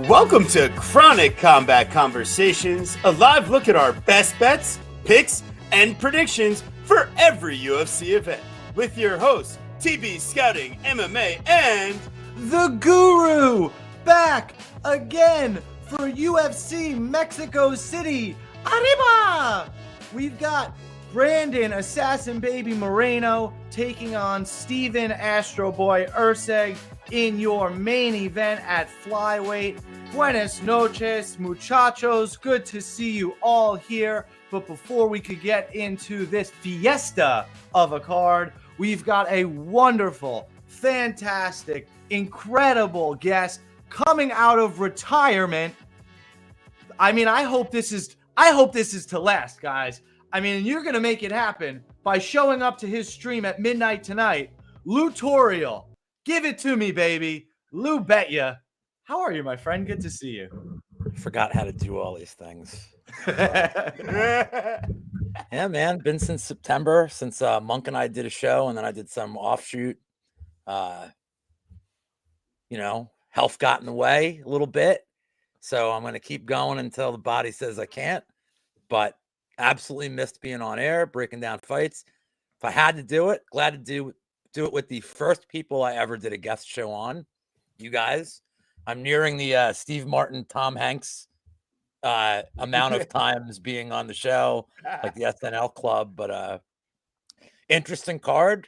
Welcome to Chronic Combat Conversations, a live look at our best bets, picks, and predictions for every UFC event. With your hosts, TB Scouting MMA and the Guru, back again for UFC Mexico City. Arriba! We've got Brandon Assassin Baby Moreno taking on Steven Astro Boy Erceg in your main event at flyweight. Buenas noches, muchachos. Good to see you all here. But before we could get into this fiesta of a card, we've got a wonderful, fantastic, incredible guest coming out of retirement. I mean, I hope this is to last, guys. I mean, you're going to make it happen by showing up to his stream at midnight tonight. Lou Toriel. Give it to me, baby. Lou Betya. How are you, my friend? Good to see you. Forgot how to do all these things. Yeah, man. Been since September, since Monk and I did a show, and then I did some offshoot. Health got in the way a little bit. So I'm going to keep going until the body says I can't. But absolutely missed being on air, breaking down fights. If I had to do it, glad to do it with the first people I ever did a guest show on. You guys. I'm nearing the Steve Martin, Tom Hanks amount of times being on the show, like the SNL Club. But interesting card,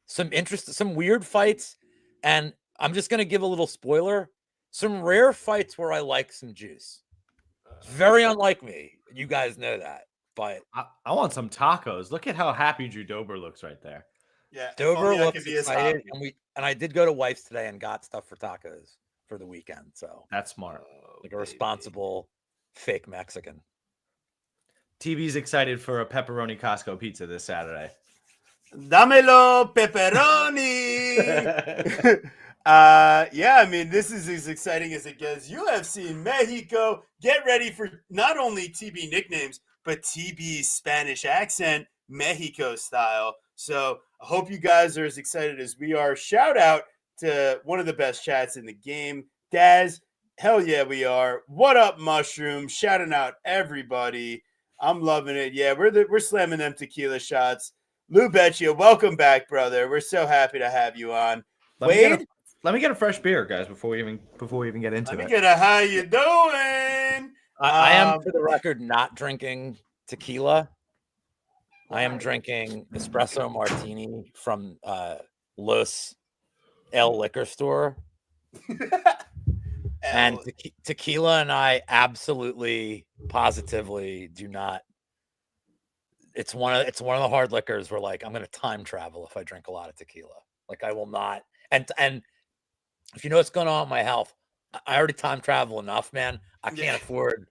some weird fights, and I'm just gonna give a little spoiler. Some rare fights where I like some juice. It's very unlike me. You guys know that, but I want some tacos. Look at how happy Drew Dober looks right there. Yeah, Dober looks excited, and I did go to Wife's today and got stuff for tacos for the weekend. So that's smart. Like a responsible fake Mexican. TV's excited for a pepperoni Costco pizza this Saturday. Damelo pepperoni. Yeah, I mean, this is as exciting as it gets. UFC Mexico, get ready for not only TB nicknames, but TB's Spanish accent, Mexico style. So I hope you guys are as excited as we are. Shout out to one of the best chats in the game, Daz. Hell yeah, we are. What up, Mushroom? Shouting out everybody. I'm loving it. Yeah, we're slamming them tequila shots. Lou Betya, welcome back, brother. We're so happy to have you on. Let me get a fresh beer, guys, before we even get into it. Let me get a how you doing? I am, for the record, not drinking tequila. I am drinking espresso martini from Los El Liquor Store. And tequila and I absolutely, positively do not. It's one of the hard liquors where, like, I'm going to time travel if I drink a lot of tequila. Like, I will not. And if you know what's going on with my health, I already time travel enough, man. I can't afford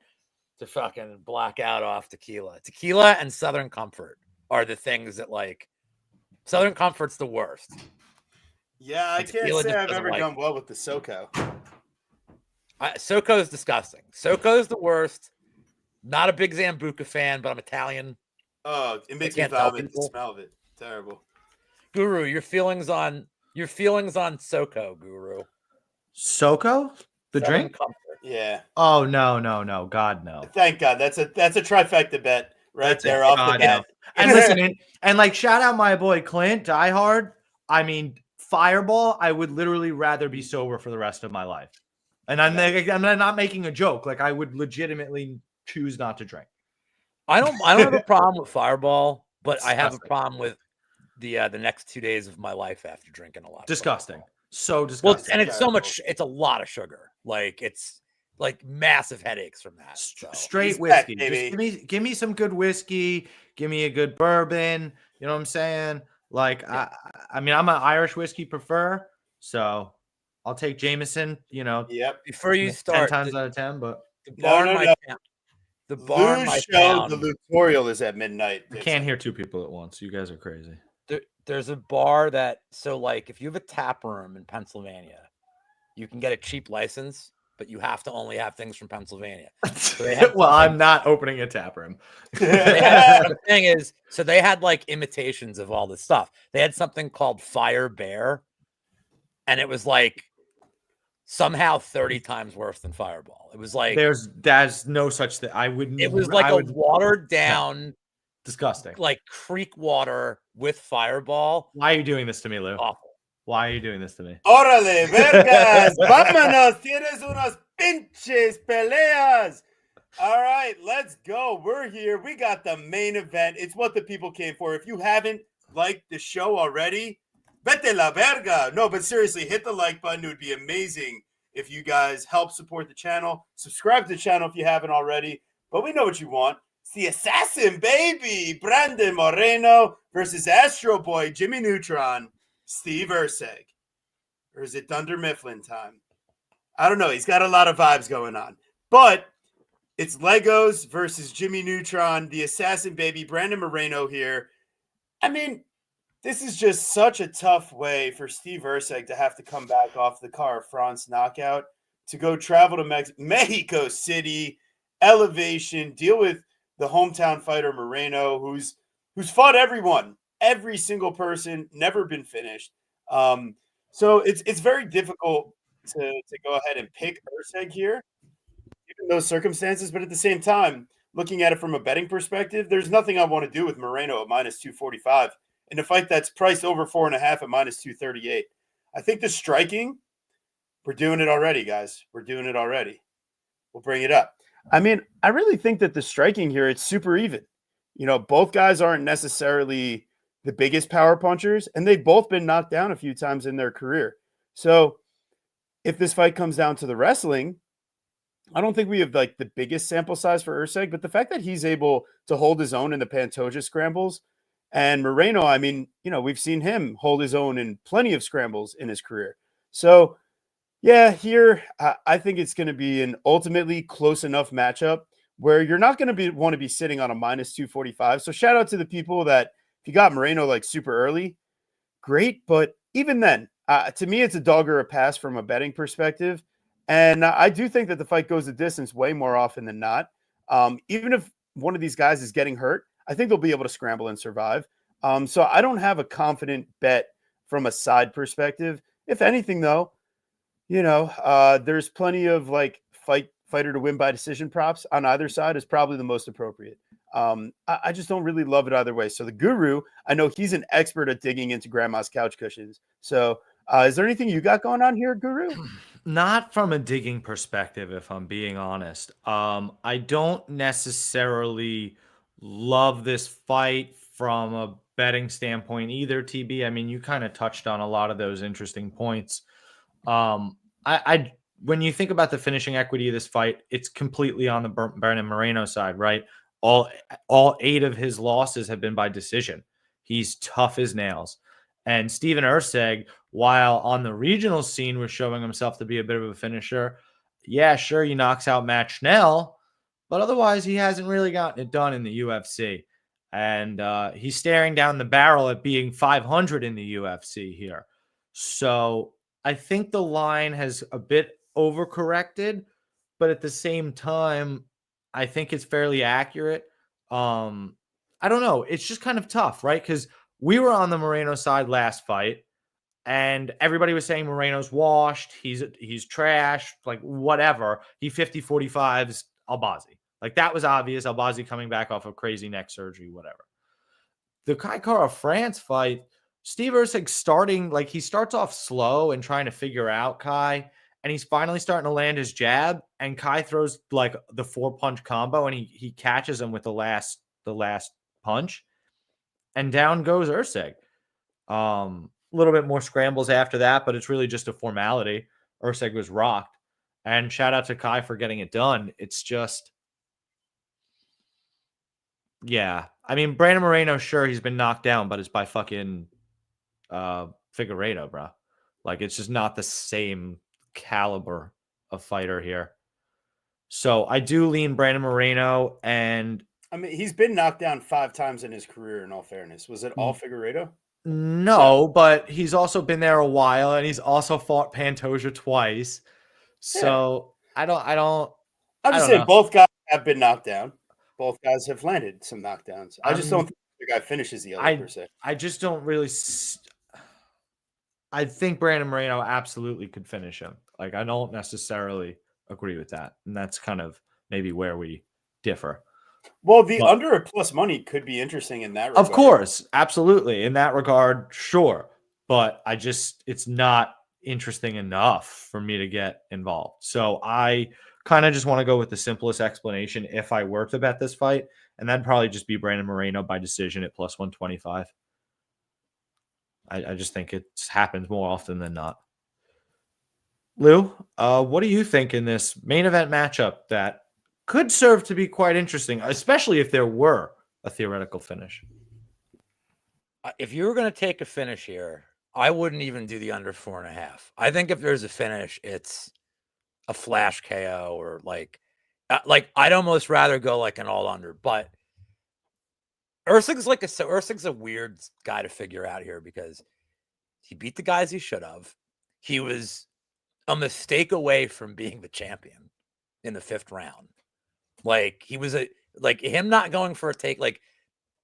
to fucking black out off tequila. Tequila and Southern Comfort are the things that, like, Southern Comfort's the worst. Yeah, I can't say I've ever done well with the SoCo. SoCo is disgusting. SoCo is the worst. Not a big Zambuca fan, but I'm Italian. Oh, it makes me vomit the smell of it. Terrible. Guru, your feelings on SoCo, Guru. SoCo? The Southern drink? Comfort. Yeah. Oh, no. God, no. Thank God. That's a trifecta bet right there off the bat. And listen, and like, shout out my boy Clint, Die Hard. I mean, Fireball, I would literally rather be sober for the rest of my life. And I'm not making a joke. Like, I would legitimately choose not to drink. I don't have a problem with Fireball, but I have a problem with the next 2 days of my life after drinking a lot. Disgusting. So disgusting. Well, and it's so much. It's a lot of sugar. Like, it's like massive headaches from that. So. Straight whiskey. Just give me some good whiskey. Give me a good bourbon. You know what I'm saying? Like, yeah. I mean, I'm an Irish whiskey prefer, so I'll take Jameson. You know. Yep. Before you start, 10 times out of 10. But the bar in my town. The bar in my town. The tutorial is at midnight. I can't hear two people at once. You guys are crazy. There's a bar that, so like, if you have a tap room in Pennsylvania, you can get a cheap license, but you have to only have things from Pennsylvania. So they had Well, I'm not opening a tap room. the thing is, so they had like imitations of all this stuff. They had something called Fire Bear, and it was like somehow 30 times worse than Fireball. It was like there's no such thing. I wouldn't. it was like watered down, disgusting, like creek water with Fireball. Why are you doing this to me, Lou? Awful. Why are you doing this to me? Órale, vergas, vámonos, tienes unas pinches peleas. All right, let's go. We're here. We got the main event. It's what the people came for. If you haven't liked the show already, vete la verga. No, but seriously, hit the like button. It would be amazing if you guys help support the channel. Subscribe to the channel if you haven't already. But we know what you want. It's the assassin, baby. Brandon Moreno versus Astro Boy, Jimmy Neutron, Steve Erceg. Or is it Dunder Mifflin time? I don't know. He's got a lot of vibes going on. But it's Legos versus Jimmy Neutron, the assassin, baby. Brandon Moreno here. I mean, this is just such a tough way for Steve Erceg to have to come back off the Cara France knockout to go travel to Mexico City, elevation, deal with the hometown fighter Moreno, who's fought everyone, every single person, never been finished. So it's very difficult to go ahead and pick Erceg here, given those circumstances. But at the same time, looking at it from a betting perspective, there's nothing I want to do with Moreno at minus 245 in a fight that's priced over 4.5 at minus 238. I think the striking, we're doing it already, guys. We're doing it already. We'll bring it up. I mean, I really think that the striking here, it's super even. You know, both guys aren't necessarily the biggest power punchers, and they've both been knocked down a few times in their career. So if this fight comes down to the wrestling, I don't think we have like the biggest sample size for Erceg, but the fact that he's able to hold his own in the Pantoja scrambles, and Moreno, I mean, you know, we've seen him hold his own in plenty of scrambles in his career. So yeah, here I think it's going to be an ultimately close enough matchup where you're not going to want to be sitting on a minus 245. So shout out to the people that if you got Moreno like super early, great. But even then, to me, it's a dog or a pass from a betting perspective. And I do think that the fight goes the distance way more often than not. Even if one of these guys is getting hurt, I think they'll be able to scramble and survive. So I don't have a confident bet from a side perspective. If anything, though, you know, there's plenty of like fighter to win by decision props on either side is probably the most appropriate. I just don't really love it either way. So the Guru, I know he's an expert at digging into grandma's couch cushions. So is there anything you got going on here, Guru? Not from a digging perspective, if I'm being honest. I don't necessarily love this fight from a betting standpoint either, TB. I mean, you kind of touched on a lot of those interesting points. I when you think about the finishing equity of this fight, it's completely on the Brandon Moreno side, right? All 8 of his losses have been by decision. He's tough as nails. And Steven Erceg, while on the regional scene was showing himself to be a bit of a finisher, yeah, sure, he knocks out Matt Schnell, but otherwise he hasn't really gotten it done in the UFC. And he's staring down the barrel at being 500 in the UFC here. So I think the line has a bit overcorrected, but at the same time, I think it's fairly accurate. I don't know. It's just kind of tough, right? Because we were on the Moreno side last fight, and everybody was saying Moreno's washed. He's trash, like whatever. He 50-45s Albazi. Like that was obvious. Albazi coming back off of crazy neck surgery, whatever. The Kai Kara France fight, Steve Erceg starting, like he starts off slow and trying to figure out Kai, and he's finally starting to land his jab, and Kai throws like the 4-punch combo, and he catches him with the last punch, and down goes Erceg. A little bit more scrambles after that, but it's really just a formality. Erceg was rocked, and shout out to Kai for getting it done. It's just, yeah. I mean, Brandon Moreno, sure, he's been knocked down, but it's by fucking Figueiredo, bro. Like, it's just not the same caliber of fighter here. So I do lean Brandon Moreno, and I mean, he's been knocked down 5 times in his career, in all fairness. Was it all Figueiredo? No, but he's also been there a while, and he's also fought Pantoja twice. So I don't I'm just saying know. both guys have been knocked down. Both guys have landed some knockdowns. I just I'm- don't think the guy finishes the other per se. I just don't really. I think Brandon Moreno absolutely could finish him. Like, I don't necessarily agree with that, and that's kind of maybe where we differ. Well, the But- under or plus money could be interesting in that regard. Of course, absolutely. In that regard, sure. But it's not interesting enough for me to get involved. So I kind of just want to go with the simplest explanation if I were to bet this fight, and that'd probably just be Brandon Moreno by decision at plus 125. I just think it happens more often than not. Lou, what do you think in this main event matchup that could serve to be quite interesting, especially if there were a theoretical finish? If you were going to take a finish here, I wouldn't even do the under 4.5. I think if there's a finish, it's a flash KO or like I'd almost rather go like an all under. But Erceg's a weird guy to figure out here because he beat the guys he should have. He was a mistake away from being the champion in the 5th round. Like he was him not going for a take, like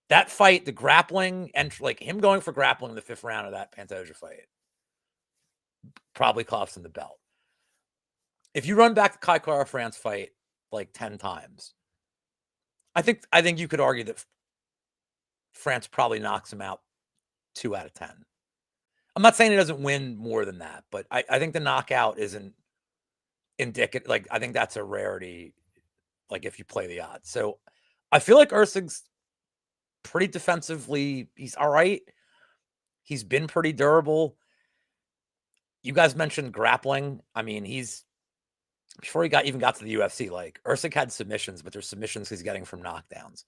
that fight, the grappling and like him going for grappling in the 5th round of that Pantoja fight probably cost him the belt. If you run back the Kai Kara France fight like 10 times, I think you could argue that France probably knocks him out 2 out of 10. I'm not saying he doesn't win more than that, but I think the knockout isn't indicative. Like, I think that's a rarity, like if you play the odds. So I feel like Erceg's pretty defensively. He's all right. He's been pretty durable. You guys mentioned grappling. I mean, before he even got to the UFC, like Erceg had submissions, but there's submissions he's getting from knockdowns.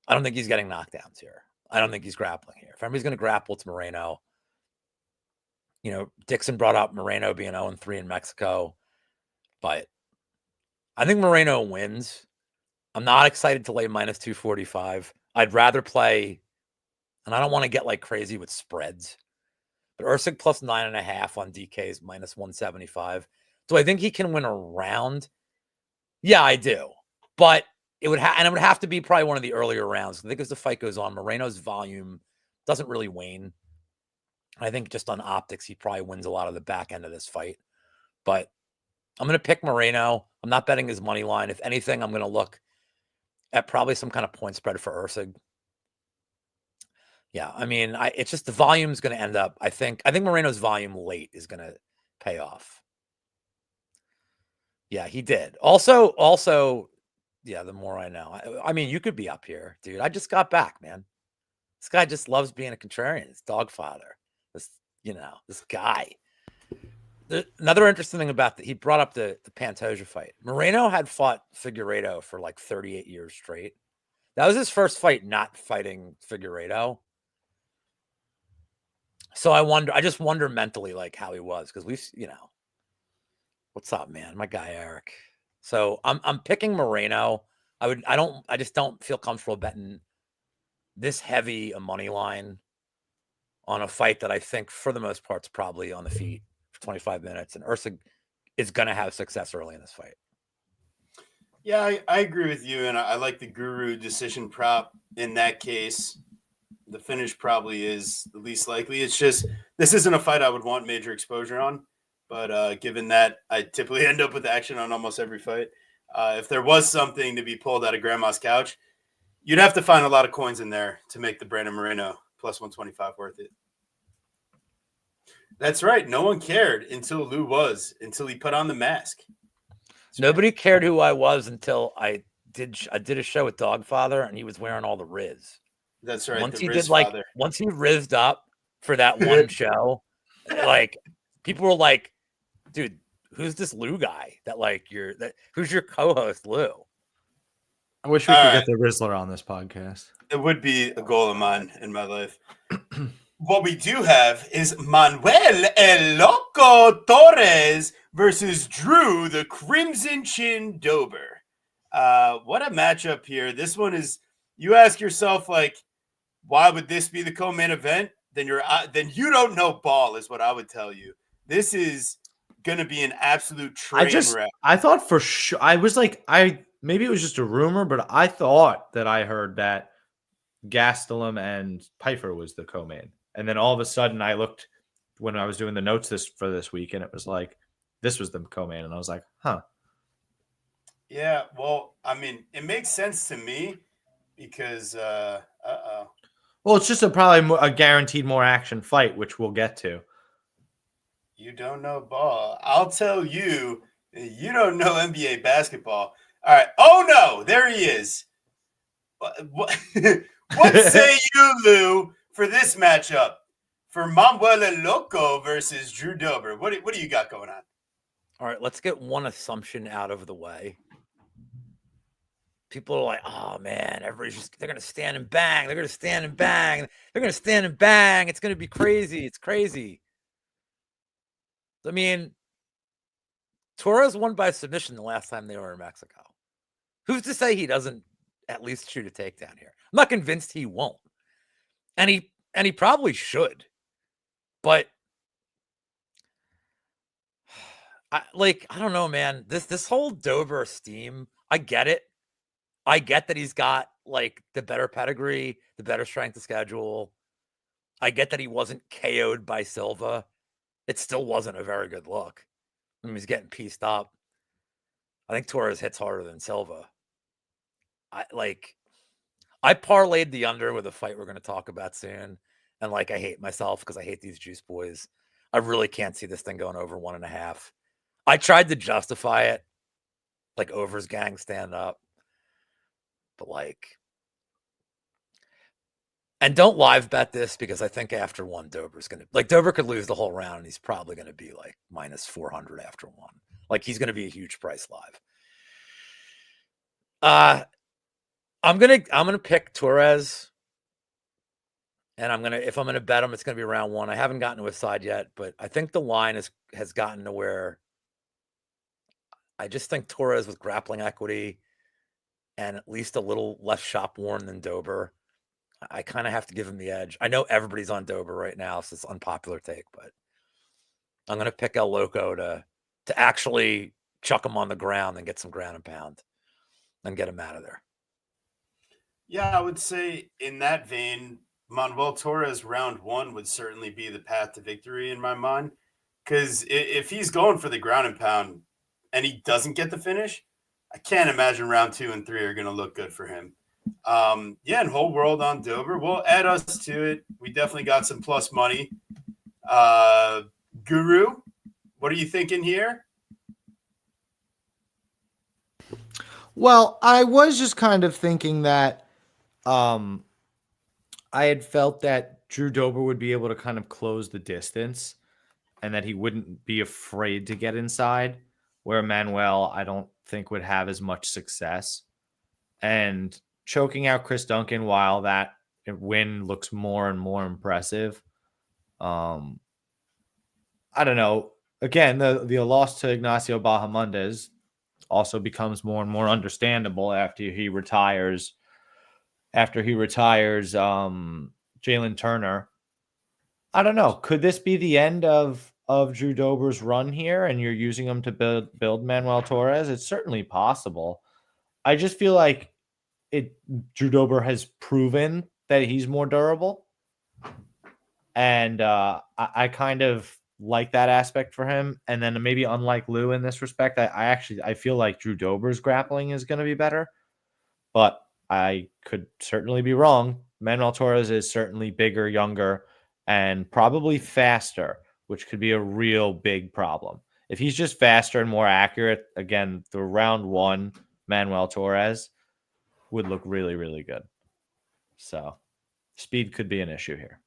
I don't think he's getting knockdowns here. I don't think he's grappling here. If anybody's going to grapple, it's Moreno. You know, Dixon brought up Moreno being 0-3 in Mexico, but I think Moreno wins. I'm not excited to lay minus 245. I'd rather play, and I don't want to get like crazy with spreads, but Erceg plus 9.5 on DK's minus 175. Do I think he can win a round? Yeah, I do. But it would have to be probably one of the earlier rounds. I think as the fight goes on, Moreno's volume doesn't really wane. I think just on optics, he probably wins a lot of the back end of this fight. But I'm going to pick Moreno. I'm not betting his money line. If anything, I'm going to look at probably some kind of point spread for Erceg. Yeah, I mean, it's just the volume is going to end up. I think Moreno's volume late is going to pay off. Yeah, he did. Also, yeah, the more I know. I mean, you could be up here, dude. I just got back, man. This guy just loves being a contrarian. It's dog father. This guy. Another interesting thing about that, he brought up the Pantoja fight. Moreno had fought Figueiredo for like 38 years straight. That was his first fight not fighting Figueiredo. So I just wonder mentally like how he was, because what's up, man? My guy Eric. So I'm picking Moreno. I just don't feel comfortable betting this heavy a money line on a fight that I think for the most part is probably on the feet for 25 minutes, and Erceg is going to have success early in this fight. Yeah, I agree with you, and I like the Guru decision prop in that case. The finish probably is the least likely. It's just this isn't a fight I would want major exposure on, but given that I typically end up with action on almost every fight, if there was something to be pulled out of grandma's couch, you'd have to find a lot of coins in there to make the Brandon Moreno plus 125 worth it. That's right. No one cared until until he put on the mask. Nobody cared who I was until I did a show with Dogfather and he was wearing all the Riz. That's right. Once he rizzed up for that one show, like people were like, dude, who's this Lou guy who's your co-host, Lou? I wish we could get the Rizzler on this podcast. It would be a goal of mine in my life. What we do have is Manuel El Loco Torres versus Drew the Crimson Chin Dober. What a matchup here. This one is, you ask yourself, like, why would this be the co-main event? then you don't know ball is what I would tell you. This is gonna be an absolute train wreck. I thought for sure. I was like, maybe it was just a rumor, but I thought that I heard that Gastelum and Pfeiffer was the co-main, and then all of a sudden I looked when I was doing the notes for this week, and it was like this was the co-main, and I was like, huh. Yeah, well, I mean, it makes sense to me because well, it's just probably a guaranteed more action fight, which we'll get to. You don't know ball. I'll tell you, you don't know NBA basketball. All right. Oh no, there he is. What say you, Lou, for this matchup? For Manuel Loco versus Drew Dober. What do you got going on? All right, let's get one assumption out of the way. People are like, oh man, they're gonna stand and bang, they're gonna stand and bang, they're gonna stand and bang, it's gonna be crazy, it's crazy. I mean, Torres won by submission the last time they were in Mexico. Who's to say he doesn't at least shoot a takedown here? I'm not convinced he won't. And he probably should. But I don't know, man. This whole Dober steam, I get it. I get that he's got like the better pedigree, the better strength of schedule. I get that he wasn't KO'd by Silva. It still wasn't a very good look. I mean, he's getting pieced up. I think Torres hits harder than Silva. I parlayed the under with a fight we're going to talk about soon. And I hate myself because I hate these juice boys. I really can't see this thing going over 1.5. I tried to justify it. Overs gang stand up. But and don't live bet this because I think after one, Dober's going to Dober could lose the whole round and he's probably going to be minus 400 after one. He's going to be a huge price live. I'm gonna pick Torres, and if I'm gonna bet him, it's gonna be round one. I haven't gotten to his side yet, but I think the line has gotten to where I just think Torres with grappling equity and at least a little less shop worn than Dober. I kind of have to give him the edge. I know everybody's on Dober right now, so it's an unpopular take, but I'm gonna pick El Loco to actually chuck him on the ground and get some ground and pound and get him out of there. Yeah, I would say in that vein, Manuel Torres round one would certainly be the path to victory in my mind. Because if he's going for the ground and pound and he doesn't get the finish, I can't imagine round 2 and 3 are going to look good for him. Yeah, and whole world on Dober. We'll add us to it. We definitely got some plus money. Guru, what are you thinking here? Well, I was just kind of thinking that I had felt that Drew Dober would be able to kind of close the distance and that he wouldn't be afraid to get inside, where Manuel, I don't think, would have as much success. And choking out Chris Duncan, while that win looks more and more impressive, I don't know. Again, the loss to Ignacio Bahamondes also becomes more and more understandable after he retires Jalen Turner. I don't know. Could this be the end of Drew Dober's run here and you're using him to build Manuel Torres? It's certainly possible. I just feel like Drew Dober has proven that he's more durable. And I kind of like that aspect for him. And then maybe unlike Lou in this respect, I feel like Drew Dober's grappling is going to be better. But I could certainly be wrong. Manuel Torres is certainly bigger, younger, and probably faster, which could be a real big problem. If he's just faster and more accurate, again, the round one Manuel Torres would look really, really good. So speed could be an issue here.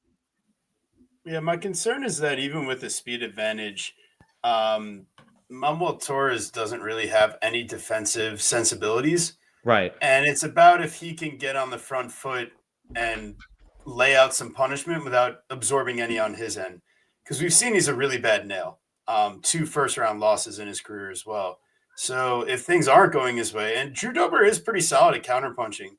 Yeah, my concern is that even with the speed advantage, Manuel Torres doesn't really have any defensive sensibilities. Right. And it's about if he can get on the front foot and lay out some punishment without absorbing any on his end. Because we've seen he's a really bad nail. 2 first-round losses in his career as well. So if things aren't going his way, and Drew Dober is pretty solid at counterpunching,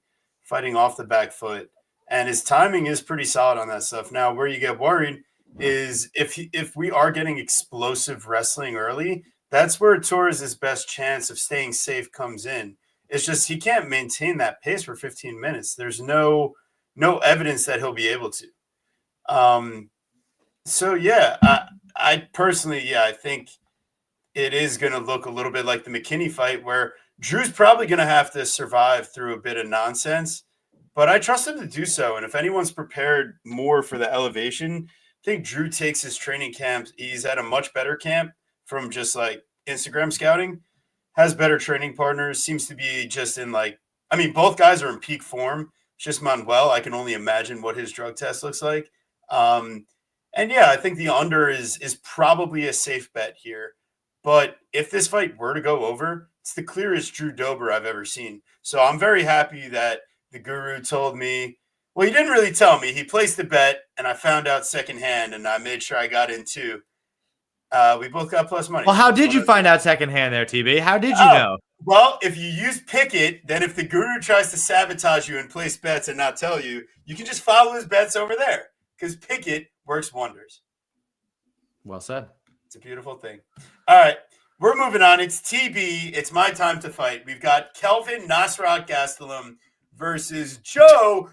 fighting off the back foot. and his timing is pretty solid on that stuff. Now, where you get worried is if we are getting explosive wrestling early, that's where Torres' best chance of staying safe comes in. It's just he can't maintain that pace for 15 minutes. There's no evidence that he'll be able to. So yeah, I personally, I think it is going to look a little bit like the McKinney fight where Drew's probably going to have to survive through a bit of nonsense, but I trust him to do so. And if anyone's prepared more for the elevation, I think Drew takes his training camp. He's at a much better camp from just like Instagram scouting, has better training partners, seems to be just in both guys are in peak form. It's just Manuel. I can only imagine what his drug test looks like. And yeah, I think the under is probably a safe bet here. But if this fight were to go over, it's the clearest Drew Dober I've ever seen. So I'm very happy that the guru told me. Well, he didn't really tell me. He placed the bet, and I found out secondhand, and I made sure I got in too. We both got plus money. Well, how did you find out secondhand there, TB? How did you know? Well, if you use Pickett, then if the guru tries to sabotage you and place bets and not tell you, you can just follow his bets over there because Pickett works wonders. Well said. It's a beautiful thing. All right, we're moving on. It's TB. It's my time to fight. We've got Kelvin Nasrat Gastelum versus Joe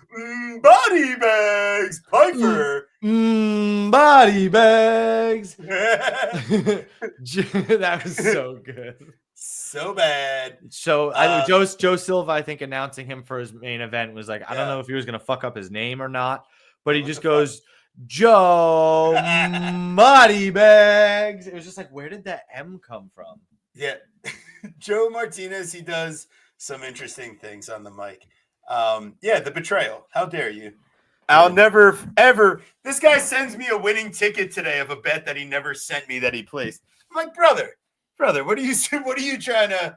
Body Bags Piper. Body Bags. That was so good. So bad. So Joe Silva, I think, announcing him for his main event was like, I don't know if he was going to fuck up his name or not, but he just goes, Joe Body Bags. It was just like, where did that M come from? Yeah. Joe Martinez, he does some interesting things on the mic. The betrayal. How dare you? I'll never, ever. This guy sends me a winning ticket today of a bet that he never sent me that he placed. I'm like, brother, what are you trying to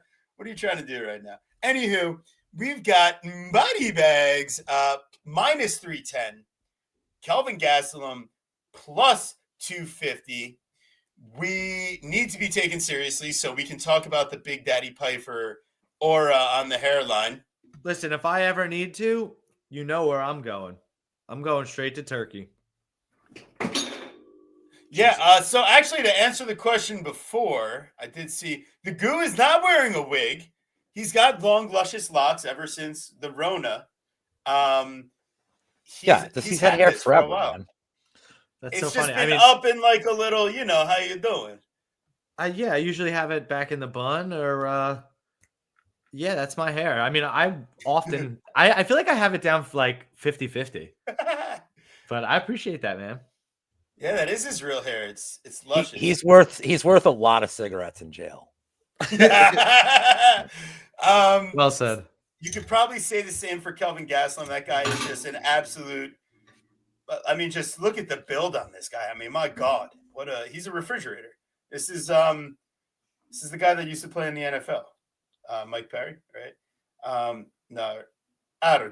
do right now? Anywho, we've got Body Bags minus 310, Kelvin Gastelum plus 250. We need to be taken seriously so we can talk about the Big Daddy Piper aura on the hairline. Listen, if I ever need to, you know where I'm going. I'm going straight to Turkey. Yeah, so actually to answer the question before, I did see the Goo is not wearing a wig. He's got long, luscious locks ever since the Rona. He's had hair forever, man. That's it's so funny. Just been up in like a little, how you doing? I usually have it back in the bun or yeah, that's my hair. I mean, I often I feel like I have it down for like 50-50. But I appreciate that, man. Yeah, that is his real hair. It's luscious. He's worth a lot of cigarettes in jail. Well said. You could probably say the same for Kelvin Gastelum. That guy is just an absolute. I mean, just look at the build on this guy. I mean, my God, he's a refrigerator. This is the guy that used to play in the NFL, Mike Perry, right? No,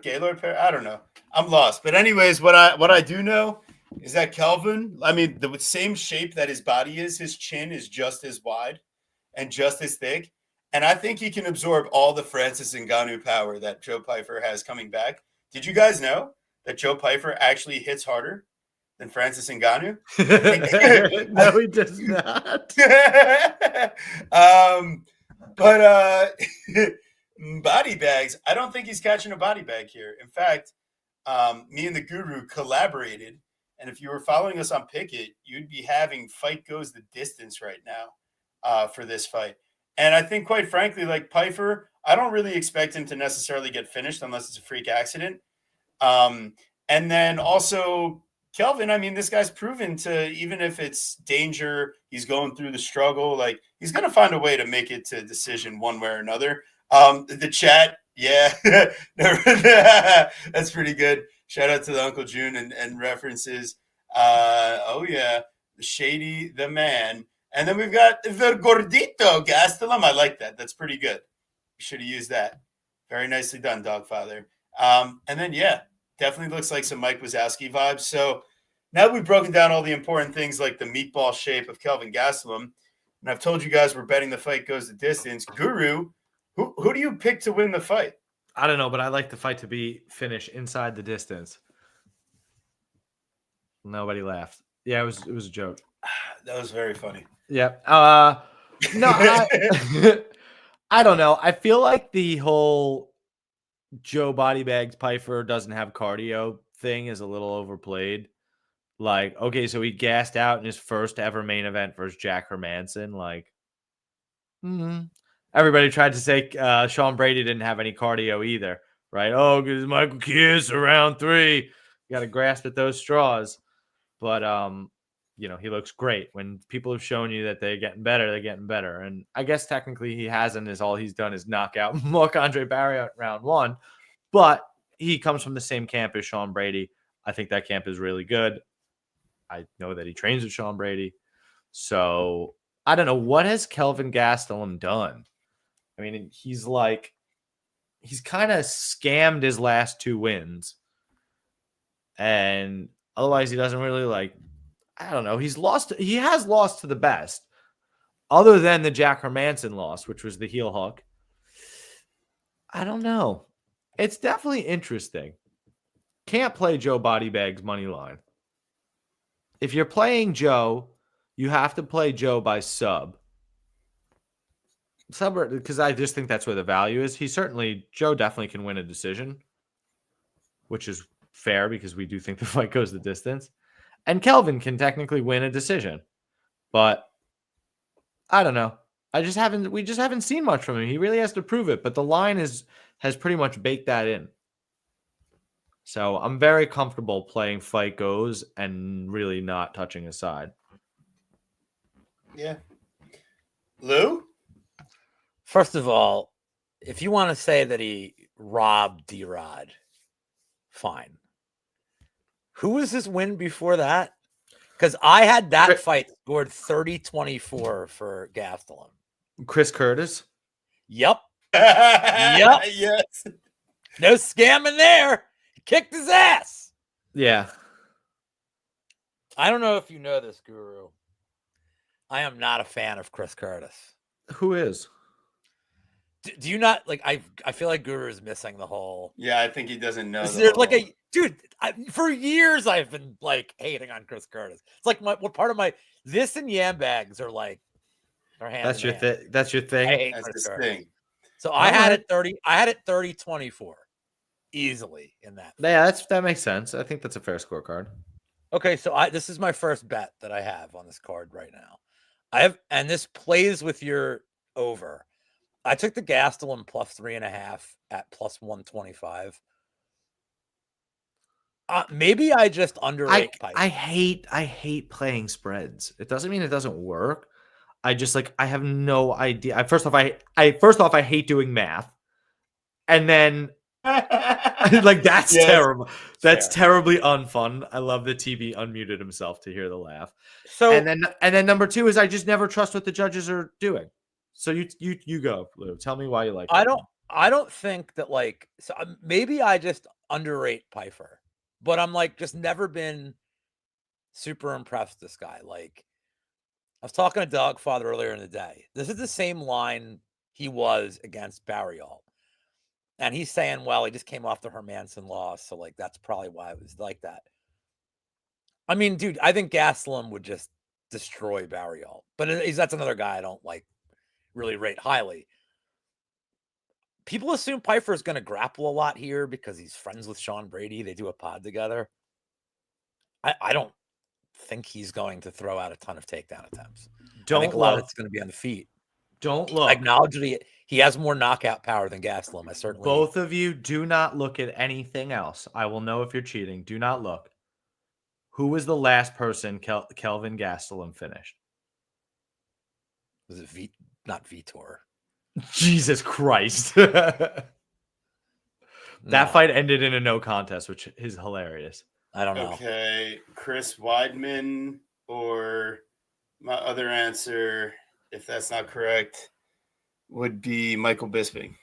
Gaylord Perry. I don't know. I'm lost. But anyways, what I do know is that Kelvin. I mean, the same shape that his body is, his chin is just as wide and just as thick. And I think he can absorb all the Francis Ngannou power that Joe Pyfer has coming back. Did you guys know that Joe Pyfer actually hits harder than Francis Ngannou? No, he does not. But Body Bags, I don't think he's catching a body bag here. In fact, me and the Guru collaborated. And if you were following us on Pickett, you'd be having fight goes the distance right now for this fight. And I think, quite frankly, like Pyfer, I don't really expect him to necessarily get finished unless it's a freak accident. And then also Kelvin, I mean, this guy's proven to, even if it's danger, he's going through the struggle, like he's going to find a way to make it to a decision one way or another. The chat, yeah, that's pretty good. Shout out to the Uncle June and references. Oh, yeah, the Shady, the man. And then we've got the Gordito Gastelum. I like that. That's pretty good. Should have used that. Very nicely done, Dogfather. And then, yeah, definitely looks like some Mike Wazowski vibes. So now we've broken down all the important things like the meatball shape of Kelvin Gastelum. And I've told you guys we're betting the fight goes the distance. Guru, who do you pick to win the fight? I don't know, but I like the fight to be finished inside the distance. Nobody laughed. Yeah, it was a joke. That was very funny. Yep. No, I don't know. I feel like the whole Joe Body Bags Pfeiffer doesn't have cardio thing is a little overplayed. Like, okay, so he gassed out in his first ever main event versus Jack Hermanson. Like, everybody tried to say Sean Brady didn't have any cardio either, right? Oh, because Michael Kiss around 3. You got to grasp at those straws. But he looks great. When people have shown you that they're getting better, they're getting better. And I guess technically he hasn't, as all he's done is knock out Marc-Andre Barry at round 1. But he comes from the same camp as Sean Brady. I think that camp is really good. I know that he trains with Sean Brady. So I don't know. What has Kelvin Gastelum done? I mean, he's kind of scammed his last 2 wins. And otherwise, he doesn't really I don't know. He has lost to the best, other than the Jack Hermanson loss, which was the heel hook. I don't know. It's definitely interesting. Can't play Joe Body Bags money line. If you're playing Joe, you have to play Joe by sub. Because I just think that's where the value is. Joe definitely can win a decision, which is fair because we do think the fight goes the distance. And Kelvin can technically win a decision. But I don't know. We just haven't seen much from him. He really has to prove it, but the line has pretty much baked that in. So I'm very comfortable playing fight goes and really not touching his side. Yeah. Lou? First of all, if you want to say that he robbed D-Rod, fine. Who was his win before that? Because I had that fight scored 30-24 for Gastelum. Chris Curtis? Yep. Yep. Yes. No scamming there. He kicked his ass. Yeah. I don't know if you know this, Guru. I am not a fan of Chris Curtis. Who is? Do you not I feel like Guru is missing the whole. Yeah, I think he doesn't know. For years I've been hating on Chris Curtis. It's like what part of this and Yam Bags are their hands. That's your thing. That's your thing. I hate That's Chris his Curtis. thing. So I had it 30-24 easily in that. Yeah, that makes sense. I think that's a fair scorecard. Okay, so this is my first bet that I have on this card right now. And this plays with your over. I took the Gastelum plus 3.5 at plus 125. Maybe I just underrate Piper. I hate playing spreads. It doesn't mean it doesn't work. I just I have no idea. First off, I hate doing math, and then that's terrible. That's terribly unfun. I love that TB unmuted himself to hear the laugh. So and then number 2 is I just never trust what the judges are doing. So you go, Lou. Tell me why you like it. I don't think that so maybe I just underrate Pfeiffer, but I'm just never been super impressed with this guy. I was talking to Dogfather earlier in the day. This is the same line he was against Barriol. And he's saying, well, he just came off the Hermanson loss, so that's probably why it was like that. I mean, dude, I think Gastelum would just destroy Barriol. But that's another guy I don't really rate highly. People assume Pfeiffer is going to grapple a lot here because he's friends with Sean Brady. They do a pod together. I don't think he's going to throw out a ton of takedown attempts. I think a lot of it's going to be on the feet. Don't look. I acknowledge that he has more knockout power than Gastelum. I certainly. Both of you do not look at anything else. I will know if you're cheating. Do not look. Who was the last person Kelvin Gastelum finished? Was it not Vitor? Jesus Christ. That fight ended in a no contest, which is hilarious. I don't know. Okay, Chris Weidman, or my other answer, if that's not correct, would be Michael Bisping.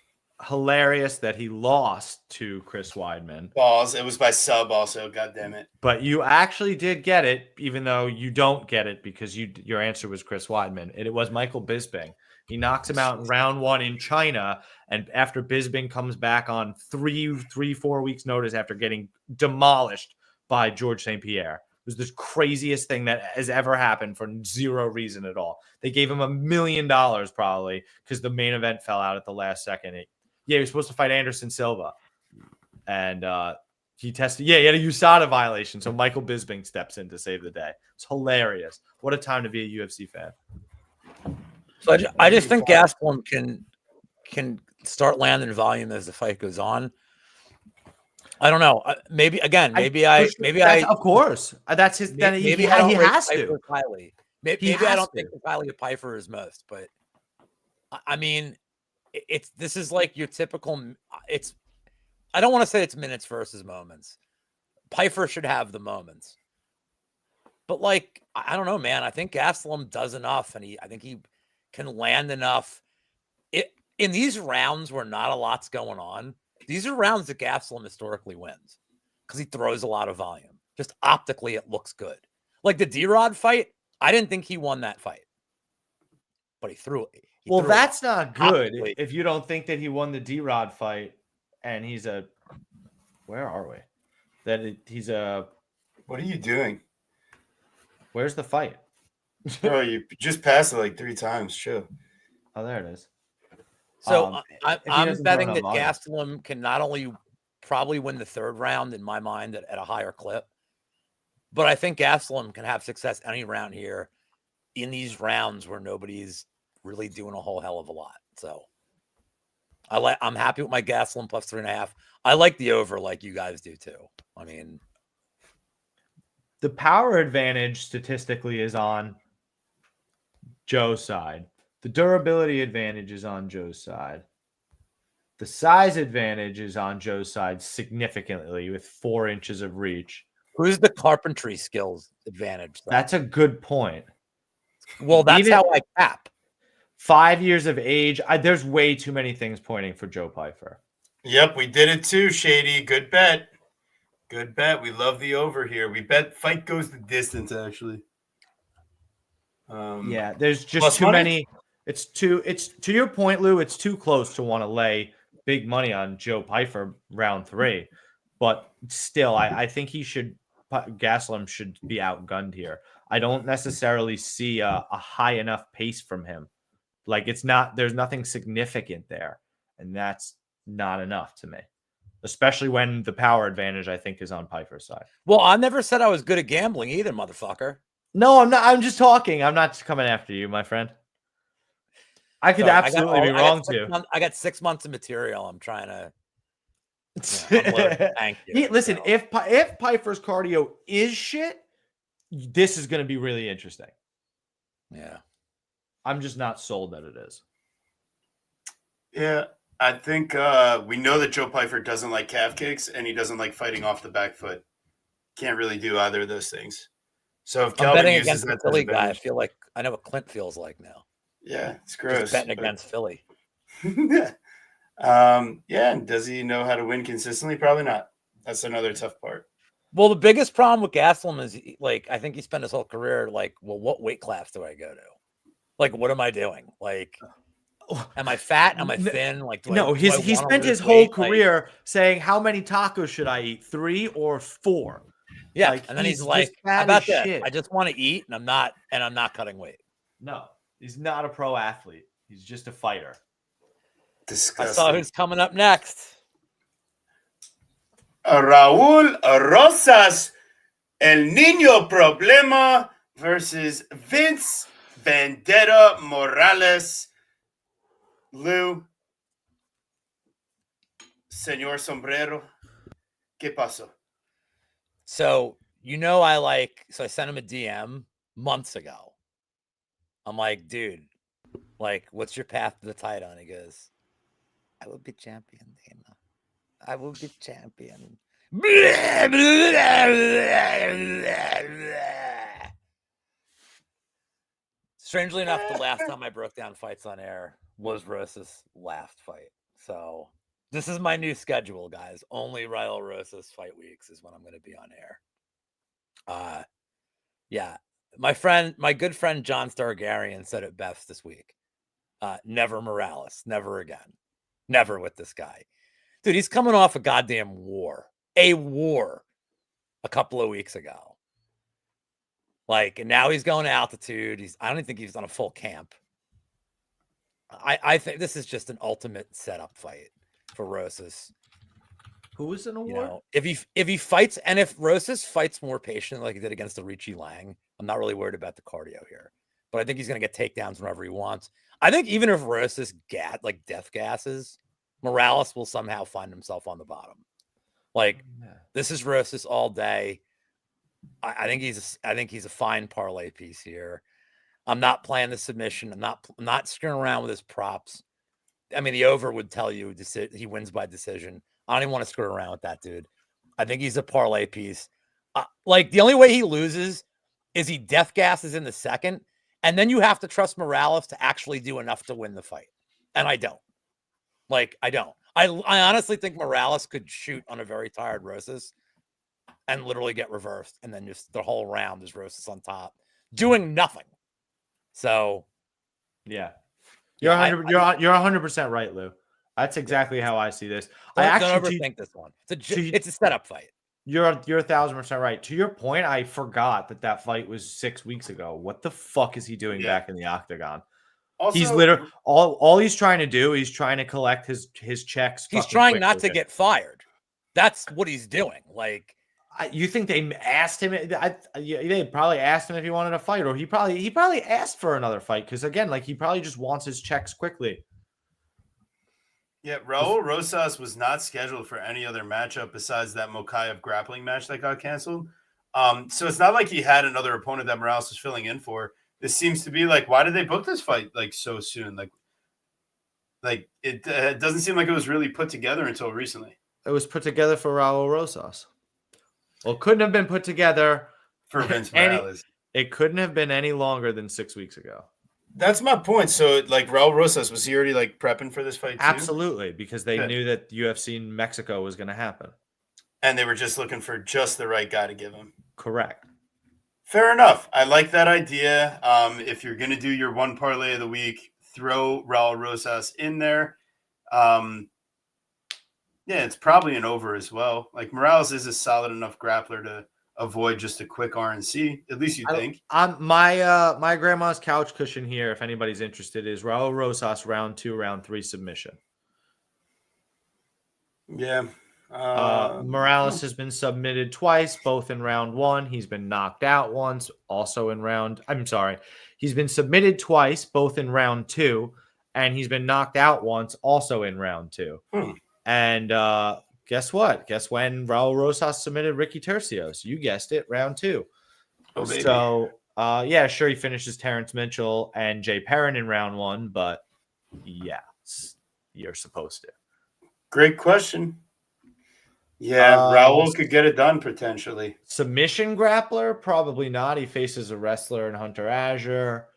Hilarious that he lost to Chris Weidman. Balls. It was by sub also. God damn it. But you actually did get it, even though you don't get it because your answer was Chris Weidman. It was Michael Bisping. He knocks him out in round 1 in China. And after Bisping comes back on 4 weeks notice after getting demolished by George St. Pierre. was the craziest thing that has ever happened for zero reason at all. They gave him $1 million probably because the main event fell out at the last second. He was supposed to fight Anderson Silva, and he tested. Yeah, he had a USADA violation, so Michael Bisping steps in to save the day. It's hilarious. What a time to be a UFC fan. So I just think Gastelum can start landing volume as the fight goes on. I don't know. Maybe of course, that's his. Then he has to. Maybe I don't think highly of Pyfer as most, but I mean, this is like your typical. I don't want to say it's minutes versus moments. Pyfer should have the moments, but like I don't know, man. I think Gastelum does enough, and I think he can land enough. In these rounds where not a lot's going on, these are rounds that Gastelum historically wins because he throws a lot of volume. Just optically, it looks good. Like the D-Rod fight, I didn't think he won that fight, but he threw it. That's not good optically. If you don't think that he won the D-Rod fight, and he's a where are we? He's a. What are you doing? Where's the fight? Oh, you just passed it like 3 times. Sure. Oh, there it is. So I'm betting that Gastelum can not only probably win the 3rd round in my mind at a higher clip, but I think Gastelum can have success any round here in these rounds where nobody's really doing a whole hell of a lot. So I'm happy with my Gastelum plus 3.5. I like the over like you guys do too. I mean, the power advantage statistically is on Joe's side. The durability advantage is on Joe's side. The size advantage is on Joe's side significantly with 4 inches of reach. Who's the carpentry skills advantage? That's a good point. Well, that's how I cap. 5 years of age. There's way too many things pointing for Joe Pyfer. Yep, we did it too, Shady. Good bet. Good bet. We love the over here. We bet fight goes the distance, actually. Yeah, there's just too many. It's to your point, Lou. It's too close to want to lay big money on Joe Pyfer round 3, but still, I think Gastelum should be outgunned here. I don't necessarily see a high enough pace from him. Like there's nothing significant there, and that's not enough to me, especially when the power advantage I think is on Pyfer's side. Well, I never said I was good at gambling either, motherfucker. No, I'm not. I'm just talking. I'm not coming after you, my friend. I could absolutely be wrong too. I got 6 months of material. I'm trying to. Thank you. Listen, if Pyfer's cardio is shit, this is going to be really interesting. Yeah, I'm just not sold that it is. Yeah, I think we know that Joe Pyfer doesn't like calf kicks and he doesn't like fighting off the back foot. Can't really do either of those things. So if Kelvin uses that Philly guy, I feel like I know what Clint feels like now. Yeah, it's gross. Just betting against Philly. Yeah, and does he know how to win consistently? Probably not. That's another tough part. Well, the biggest problem with Gastelum is like I think he spent his whole career like, well, what weight class do I go to? Like, what am I doing? Like, am I fat? Am I thin? Like, he spent his whole career saying, "How many tacos should I eat? 3 or 4?" Yeah, like, and then he's like, "How about that? I just want to eat, and I'm not cutting weight." No, he's not a pro athlete. He's just a fighter. Disgusting. I saw who's coming up next. Raul Rosas, El Niño Problema versus Vince Vendetta Morales. Lou, Señor Sombrero, ¿qué pasó? So, I sent him a DM months ago. I'm like, dude, like, what's your path to the title? And he goes, I will be champion, Dana. I will be champion. Strangely enough, the last time I broke down fights on air was Rosas' last fight. So this is my new schedule, guys. Only Raul Rosas fight weeks is when I'm going to be on air. Yeah. My good friend John Stargarian said it best this week. Never Morales. Never again. Never with this guy. Dude, he's coming off a goddamn war. A war a couple of weeks ago. Like, and now he's going to altitude. I don't think he's done a full camp. I think this is just an ultimate setup fight for Rosas. Who was in a war? You know, if he fights, and if Rosas fights more patient like he did against the Richie Lang, I'm not really worried about the cardio here. But I think he's going to get takedowns whenever he wants. I think even if Rosas death gasses, Morales will somehow find himself on the bottom. Like, this is Rosas all day. I think he's a fine parlay piece here. I'm not playing the submission. I'm not screwing around with his props. I mean, the over would tell you he wins by decision. I don't even want to screw around with that, dude. I think he's a parlay piece. Like, the only way he loses is he death gasses in the second, and then you have to trust Morales to actually do enough to win the fight. And I don't. I don't. I honestly think Morales could shoot on a very tired Rosas and literally get reversed, and then just the whole round is Rosas on top, doing nothing. So, yeah, you're 100% right, Lou. That's exactly how I see this. Don't overthink this one. It's a setup fight. You're 1,000% right. To your point, I forgot that fight was 6 weeks ago. What the fuck is he doing back in the octagon? Also, he's literally all he's trying to do. He's trying to collect his checks. He's trying not to get fired. That's what he's doing. Like, you think they asked him? They probably asked him if he wanted a fight, or he probably asked for another fight because again, like, he probably just wants his checks quickly. Yeah, Raul Rosas was not scheduled for any other matchup besides that Mokaev grappling match that got canceled. So it's not like he had another opponent that Morales was filling in for. This seems to be like, why did they book this fight like so soon? Like it doesn't seem like it was really put together until recently. It was put together for Raul Rosas. Well, it couldn't have been put together for Vince Morales. It couldn't have been any longer than 6 weeks ago. That's my point. So, like, Raul Rosas, was he already like prepping for this fight too? Absolutely, because they knew that UFC in Mexico was going to happen, and they were just looking for just the right guy to give him. Correct. Fair enough. I like that idea. If you're going to do your one parlay of the week, throw Raul Rosas in there. Yeah, it's probably an over as well. Like, Morales is a solid enough grappler to avoid just a quick RNC, at least you think. My grandma's couch cushion here, if anybody's interested, is Raul Rosas round 2, round 3 submission. Yeah. Morales has been submitted twice, both in round 1. He's been knocked out once, also in round. I'm sorry. He's been submitted twice, both in round 2, and he's been knocked out once, also in round 2. And guess what? Guess when Raul Rosas submitted Ricky Tercios? You guessed it, round 2. Oh, baby. So, yeah, sure, he finishes Terrence Mitchell and Jay Perrin in round 1, but yeah, you're supposed to. Great question. Yeah, Raul could get it done potentially. Submission grappler? Probably not. He faces a wrestler in Hunter Azure,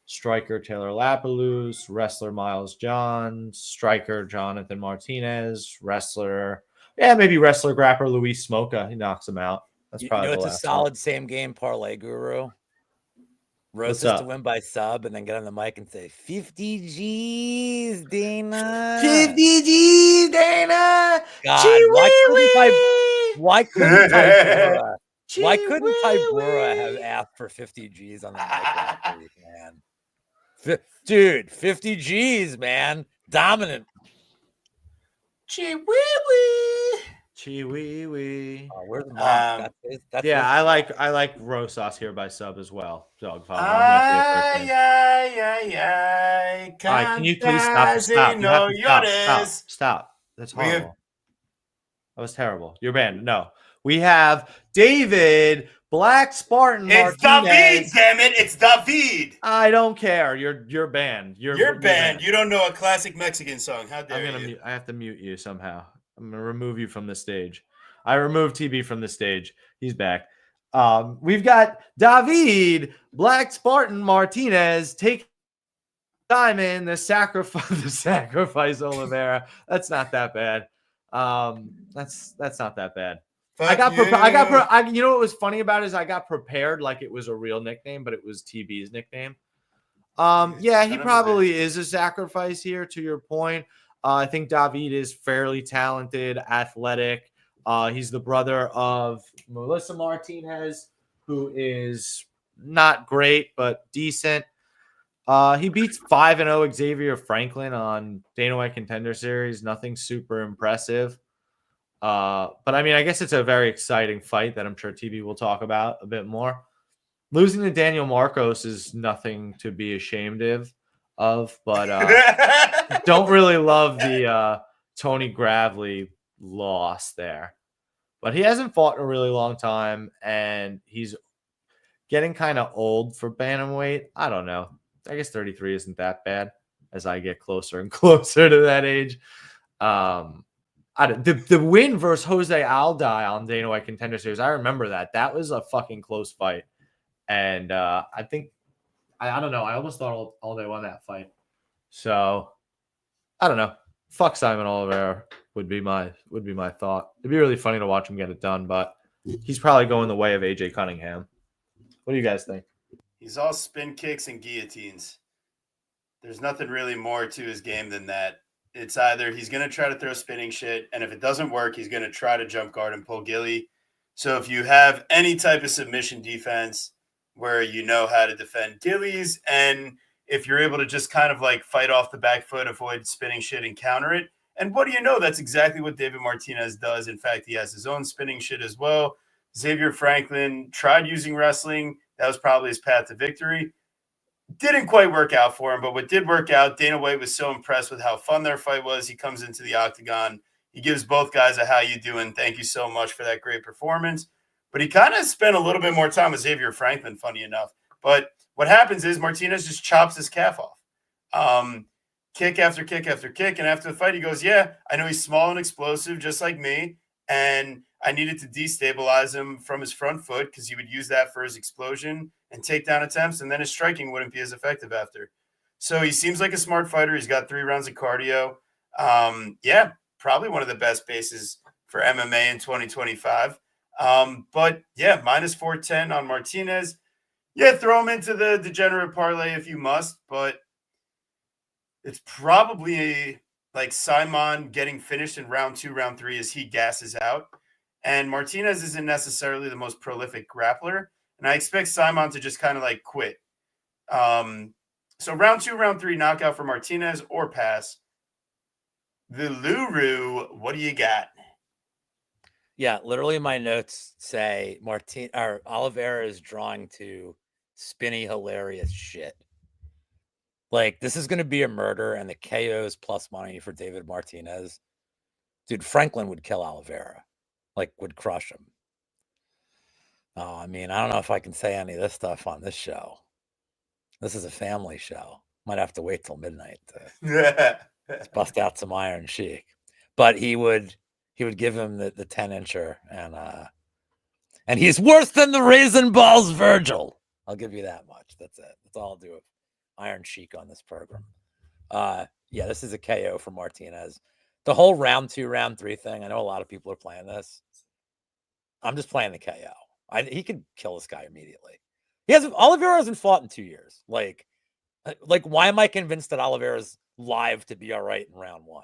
striker Taylor Lapalus, wrestler Miles Johns, striker Jonathan Martinez, wrestler, maybe wrestler grappler Luis Smoka. He knocks him out. That's probably it's a solid same game parlay guru. Rosas to win by sub and then get on the mic and say 50 G's, Dana. 50 G's, Dana. God, why couldn't Tybura have asked for 50 G's on the mic last week, man? Dude, 50 G's, man. Dominant. Chee-wee-wee. Oh, where's the mom? Yeah, I like Rosas here by sub as well. Dog follow. All right, can you please stop? Stop. That's horrible. That was terrible. You're banned. No. We have David Black Spartan It's Martinez. David, damn it. It's David. I don't care. You're banned. You're banned. You don't know a classic Mexican song. How dare you? I have to mute you somehow. I'm going to remove you from the stage. I removed TB from the stage. He's back. We've got David Black Spartan Martinez take time in the sacrifice Oliveira. That's not that bad. That's not that bad. You know what was funny about it is I got prepared like it was a real nickname, but it was TB's nickname. Yeah, he probably is a sacrifice here, to your point. I think David is fairly talented, athletic. He's the brother of Melissa Martinez, who is not great, but decent. He beats 5-0 Xavier Franklin on Dana White Contender Series. Nothing super impressive. But I mean, I guess it's a very exciting fight that I'm sure TV will talk about a bit more. Losing to Daniel Marcos is nothing to be ashamed of, but don't really love the Tony Gravely loss there. But he hasn't fought in a really long time, and he's getting kind of old for bantamweight. I don't know. I guess 33 isn't that bad as I get closer and closer to that age. The win versus Jose Alday on Dana White Contender Series, I remember that. That was a fucking close fight. And I think, I don't know. I almost thought Alday won that fight. So, I don't know. Fuck Simon Oliveira would be my thought. It'd be really funny to watch him get it done, but he's probably going the way of AJ Cunningham. What do you guys think? He's all spin kicks and guillotines. There's nothing really more to his game than that. It's either he's going to try to throw spinning shit, and if it doesn't work, he's going to try to jump guard and pull gilly. So if you have any type of submission defense where you know how to defend gillies, and if you're able to just kind of like fight off the back foot, avoid spinning shit and counter it, and what do you know? That's exactly what David Martinez does. In fact, he has his own spinning shit as well. Xavier Franklin tried using wrestling. That was probably his path to victory. Didn't quite work out for him, but what did work out, Dana White was so impressed with how fun their fight was. He comes into the octagon. He gives both guys a "how you doing? Thank you so much for that great performance." But he kind of spent a little bit more time with Xavier Franklin, funny enough. But what happens is Martinez just chops his calf off. Kick after kick after kick. And after the fight, he goes, yeah, I know he's small and explosive, just like me. And I needed to destabilize him from his front foot because he would use that for his explosion and takedown attempts, and then his striking wouldn't be as effective after. So he seems like a smart fighter. He's got 3 rounds of cardio. Yeah, probably one of the best bases for MMA in 2025. But yeah, minus 410 on Martinez. Yeah, throw him into the degenerate parlay if you must, but it's probably like Simon getting finished in round 2, round 3 as he gasses out. And Martinez isn't necessarily the most prolific grappler. And I expect Simon to just kind of like quit. So round 2, round 3, knockout for Martinez or pass. The Luru, what do you got? Yeah, literally my notes say Oliveira is drawing to spinny, hilarious shit. Like, this is going to be a murder, and the KOs plus money for David Martinez. Dude, Franklin would kill Oliveira. Like, would crush him. Oh, I mean, I don't know if I can say any of this stuff on this show. This is a family show. Might have to wait till midnight to bust out some Iron Sheik. But he would give him the 10-incher, and he's worse than the Raisin Balls Virgil. I'll give you that much. That's it. That's all I'll do with Iron Sheik on this program. Yeah, this is a KO for Martinez. The whole round 2, round 3 thing, I know a lot of people are playing this. I'm just playing the KO. He could kill this guy immediately. Oliveira hasn't fought in 2 years. Like, why am I convinced that Oliveira's live to be all right in round 1?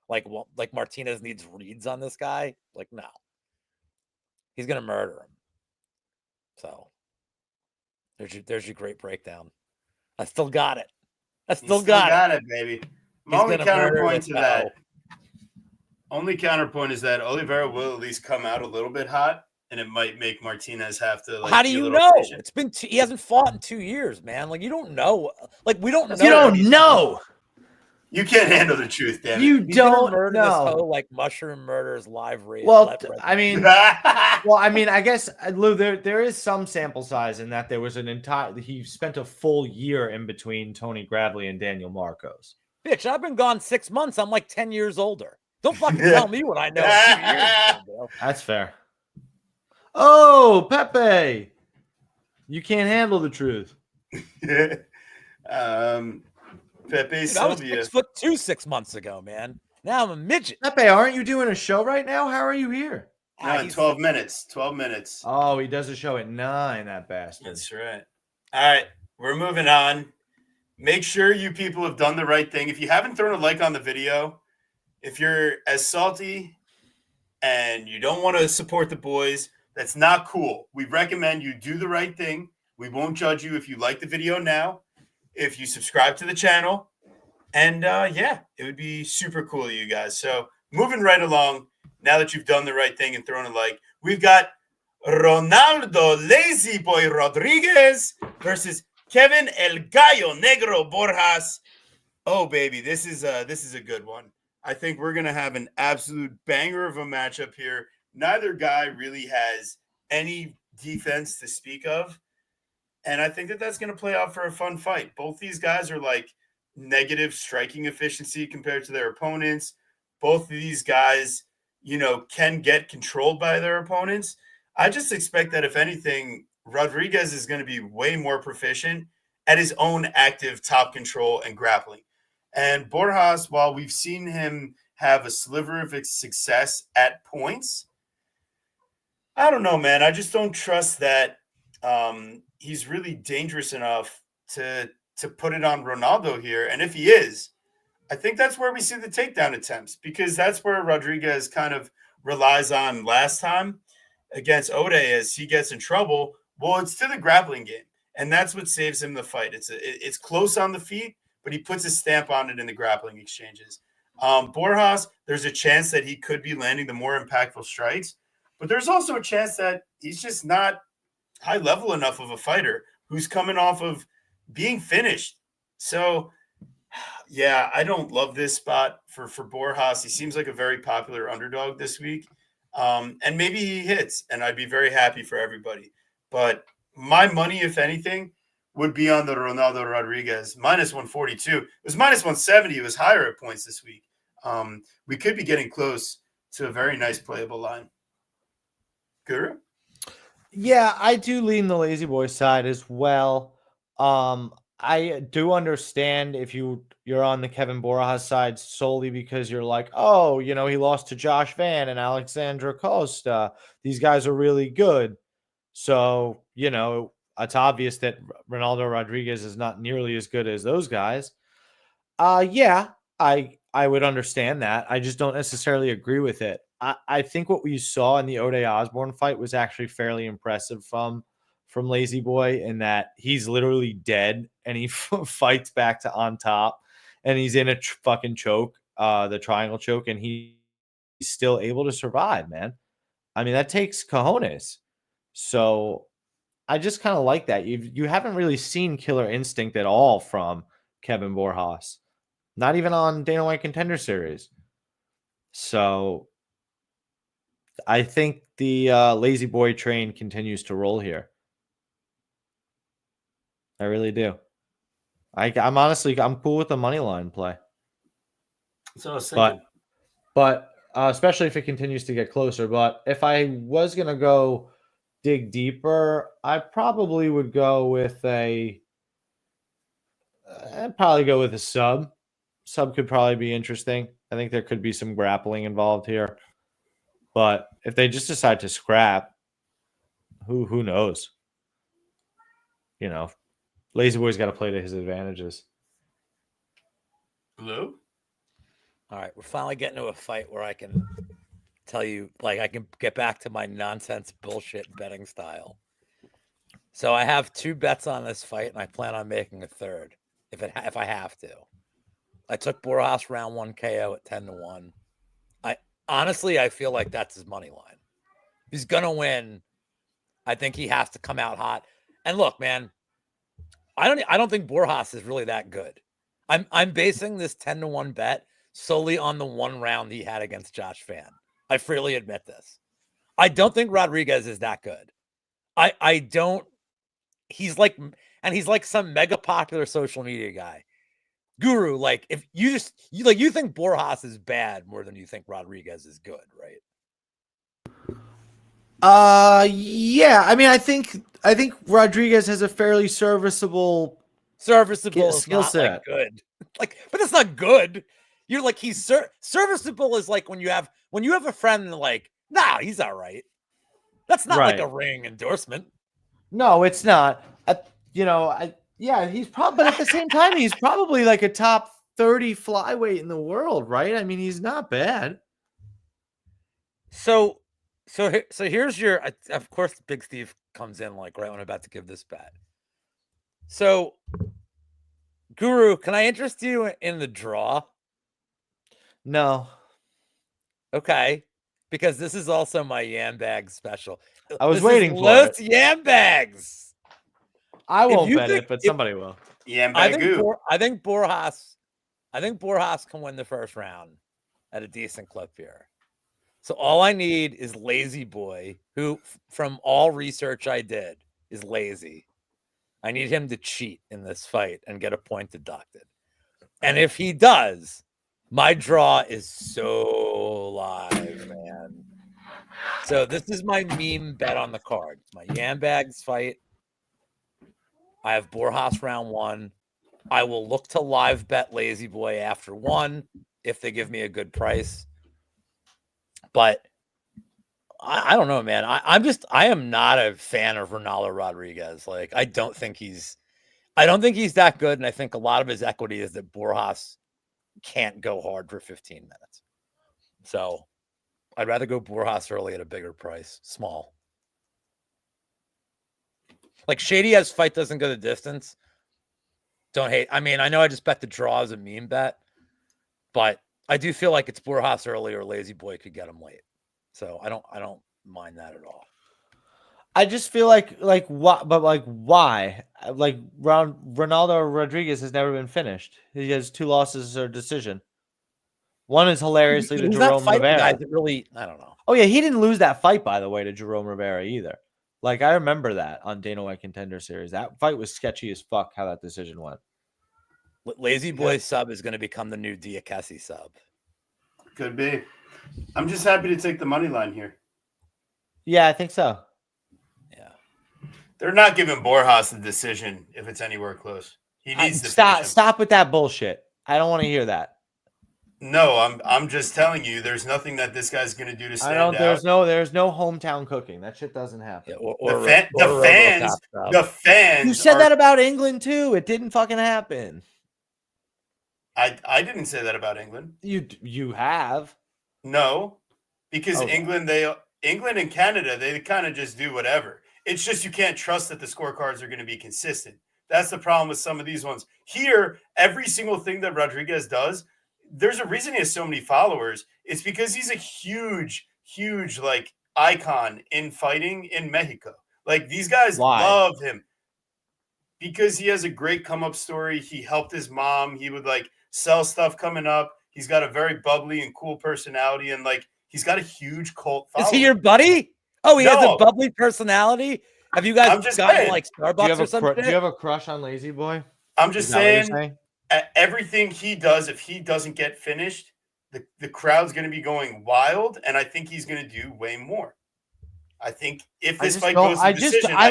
Like Martinez needs reads on this guy? Like, no. He's gonna murder him. So there's your great breakdown. I still got it. I still got it, baby. My only counterpoint to that. Only counterpoint is that Oliveira will at least come out a little bit hot, and it might make Martinez have to. Like, how do you know? Patient. It's been he hasn't fought in 2 years, man. Like, you don't know. Like, we don't know. You don't know. You can't handle the truth, damn it. You don't murder know. This whole, like, mushroom murders live rate. Well, I mean, I guess, Lou, there is some sample size in that there was he spent a full year in between Tony Gravely and Daniel Marcos. Bitch, I've been gone 6 months. I'm like 10 years older. Don't fucking tell me what I know. 2 years ago. That's fair. Oh, Pepe. You can't handle the truth. Pepe Dude, I was 6'2" 6 months ago, man. Now I'm a midget. Pepe, aren't you doing a show right now? How are you here? No, in 12 minutes. 12 minutes. Oh, he does a show at 9, that bastard. That's right. All right, we're moving on. Make sure you people have done the right thing. If you haven't thrown a like on the video, if you're as salty and you don't want to support the boys, that's not cool. We recommend you do the right thing. We won't judge you if you like the video now, if you subscribe to the channel. And yeah, it would be super cool of you guys. So moving right along, now that you've done the right thing and thrown a like, we've got Ronaldo Lazy Boy Rodriguez versus Kevin El Gallo Negro Borjas. Oh baby, this is a good one. I think we're gonna have an absolute banger of a matchup here. Neither guy really has any defense to speak of, and I think that that's gonna play out for a fun fight. Both these guys are like negative striking efficiency compared to their opponents. Both of these guys, can get controlled by their opponents. I just expect that if anything, Rodriguez is going to be way more proficient at his own active top control and grappling. And Borjas, while we've seen him have a sliver of success at points, I don't know, man. I just don't trust that he's really dangerous enough to put it on Ronaldo here. And if he is, I think that's where we see the takedown attempts, because that's where Rodriguez kind of relies on last time against Ode as he gets in trouble. Well, it's to the grappling game, and that's what saves him the fight. It's close on the feet, but he puts his stamp on it in the grappling exchanges. Borjas, there's a chance that he could be landing the more impactful strikes, but there's also a chance that he's just not high level enough of a fighter who's coming off of being finished. So yeah, I don't love this spot for Borjas. He seems like a very popular underdog this week. And maybe he hits, and I'd be very happy for everybody. But my money, if anything, would be on the Ronaldo Rodriguez minus 142. It was minus 170. It was higher at points this week. We could be getting close to a very nice playable line. Guru? Yeah, I do lean the lazy boy side as well. I do understand if you're on the Kevin Borjas side solely because you're like, oh, he lost to Josh Van and Alexandra Costa. These guys are really good. So, it's obvious that Ronaldo Rodriguez is not nearly as good as those guys. Yeah, I would understand that. I just don't necessarily agree with it. I think what we saw in the Ode Osborne fight was actually fairly impressive from Lazy Boy, in that he's literally dead and he fights back to on top, and he's in a fucking choke, the triangle choke, and he's still able to survive, man. I mean, that takes cojones. So I just kind of like that. You haven't really seen killer instinct at all from Kevin Borjas, not even on Dana White Contender Series. So I think the lazy boy train continues to roll here. I really do. I'm honestly cool with the money line play. So I was thinking. But especially if it continues to get closer. But if I was gonna go dig deeper, I probably would go with I'd probably go with a sub. Sub could probably be interesting. I think there could be some grappling involved here. But if they just decide to scrap, who knows? Lazy Boy's got to play to his advantages. Blue? All right, we're finally getting to a fight where I can tell you, I can get back to my nonsense bullshit betting style. So I have 2 bets on this fight, and I plan on making a third if I have to. I took Borjas round 1 KO at 10-1. Honestly, I feel like that's his money line. If he's gonna win, I think he has to come out hot. And look, man, I don't think Borjas is really that good. I'm basing this 10-1 bet solely on the 1 round he had against Josh Van. I freely admit this. I don't think Rodriguez is that good. I don't. He's like some mega popular social media guy. Guru, if you think Borjas is bad more than you think Rodriguez is good, right? Yeah. I mean, I think Rodriguez has a fairly serviceable skill set. Good. But that's not good. You're he's serviceable is when you have a friend nah, he's all right. That's not right. A ring endorsement. No, it's not. Yeah, he's probably, but at the same time, he's probably a top 30 flyweight in the world, right? I mean, he's not bad. So here's your, of course, Big Steve comes in right when I'm about to give this bet. So, Guru, can I interest you in the draw? No, Okay. Because this is also my yam bag special. I was This waiting is for Los it. Yam Bags. I If won't you bet think it, but if, somebody will. I think Yambagoo. I think Borjas can win the first round at a decent clip here. So all I need is Lazy Boy, who from all research I did is lazy. I need him to cheat in this fight and get a point deducted. And if he does, my draw is so live, man. So this is my meme bet on the card. My Yam Bags fight. I have Borjas round 1. I will look to live bet Lazy Boy after 1 if they give me a good price. But I don't know, man. I am not a fan of Ronaldo Rodriguez. Like, I don't think he's that good. And I think a lot of his equity is that Borjas can't go hard for 15 minutes. So I'd rather go Borjas early at a bigger price, small. Like Shady as fight doesn't go the distance. Don't hate. I mean, I know I just bet the draw as a meme bet, but I do feel like it's Borjas early or Lazy Boy could get him late. So I don't mind that at all. I just feel like what, but like why? Like Ronaldo Rodriguez has never been finished. He has 2 losses or decision. One is hilariously to He's not Jerome fighting Rivera. guys that really, I don't know. Oh yeah, he didn't lose that fight, by the way, to Jerome Rivera either. Like, I remember that on Dana White Contender Series. That fight was sketchy as fuck how that decision went. Lazy Boy sub is going to become the new Diakesi sub. Could be. I'm just happy to take the money line here. Yeah, I think so. Yeah. They're not giving Borjas the decision if it's anywhere close. He needs to stop with that bullshit. I don't want to hear that. No, I'm just telling you, there's nothing that this guy's going to do to stand out. There's no hometown cooking. That shit doesn't happen. Yeah, the fans. You said that about England too. It didn't fucking happen. I didn't say that about England. You have. No, because England and Canada, they kind of just do whatever. It's just you can't trust that the scorecards are going to be consistent. That's the problem with some of these ones. Here, every single thing that Rodriguez does, there's a reason he has so many followers. It's because he's a huge like icon in fighting in Mexico. Like, these guys love him because he has a great come up story. He helped his mom. He would like sell stuff coming up. He's got a very bubbly and cool personality, and like he's got a huge cult following. Is he your buddy? Oh, he has a bubbly personality. Have you guys gotten like Starbucks or something? Do you have a crush on Lazy Boy? I'm just saying, everything he does, if he doesn't get finished, the crowd's going to be going wild, and I think he's going to do way more. I think if this fight goes to decision, I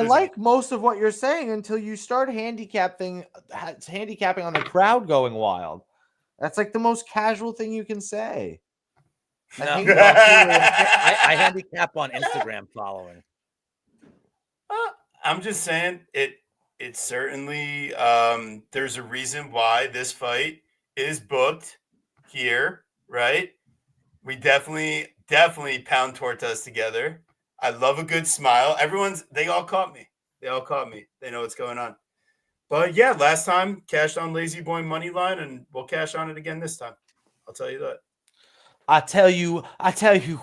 like most of what you're saying until you start handicapping on the crowd going wild. That's like the most casual thing you can say. No. I handicap on Instagram following. I'm just saying it's certainly there's a reason why this fight is booked here, right? We definitely pound tortas together. I love a good smile. They all caught me. They know what's going on. But yeah, last time cashed on Lazy Boy money line, and we'll cash on it again this time. I'll tell you that. I tell you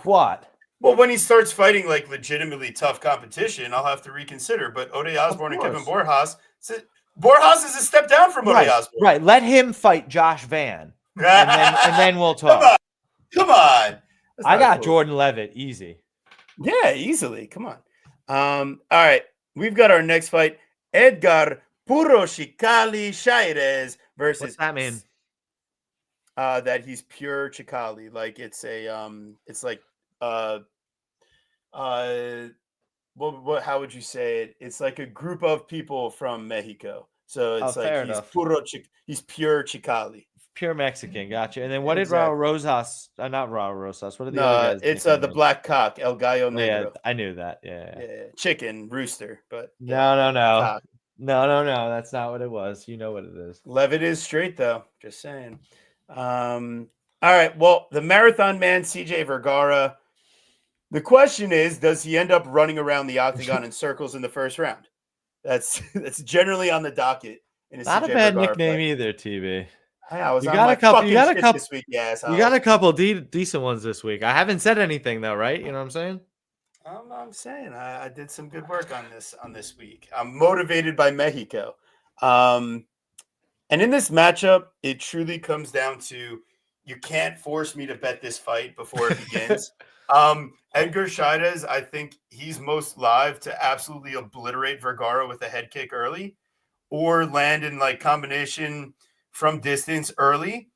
what. Well, when he starts fighting like legitimately tough competition, I'll have to reconsider. But Ode Osborne and Kevin Borjas is a step down from Ode Osborne. Right. Let him fight Josh Van. and then we'll talk. Come on. I got Jordan Levitt easy. Yeah, easily. Come on. All right. We've got our next fight. Edgar Puro Chicali Shairez versus. What's that mean? That he's pure Chicali. Like it's like what how would you say it? It's like a group of people from Mexico. So it's he's pure Chicali. Pure Mexican, gotcha. And then what did Raul Rosas? Not Raul Rosas. What are the other guys? It's the black cock, El Gallo Negro. Yeah, I knew that. Yeah. Chicken, rooster, but no. That's not what it was. You know what it is. Levitt is straight though. Just saying. All right. Well, the marathon man, CJ Vergara. The question is, does he end up running around the octagon in circles in the first round? That's generally on the docket in a Not a CJ bad Vergara nickname fight. either, TB. I was You on got my a couple. fucking You got a shit couple. this week, you asshole. You got a couple decent ones this week. I haven't said anything though, right? You know what I'm saying? I'm saying I did some good work on this week. I'm motivated by Mexico. And in this matchup, it truly comes down to you can't force me to bet this fight before it begins. Edgar Chairez, I think he's most live to absolutely obliterate Vergara with a head kick early or land in like combination from distance early.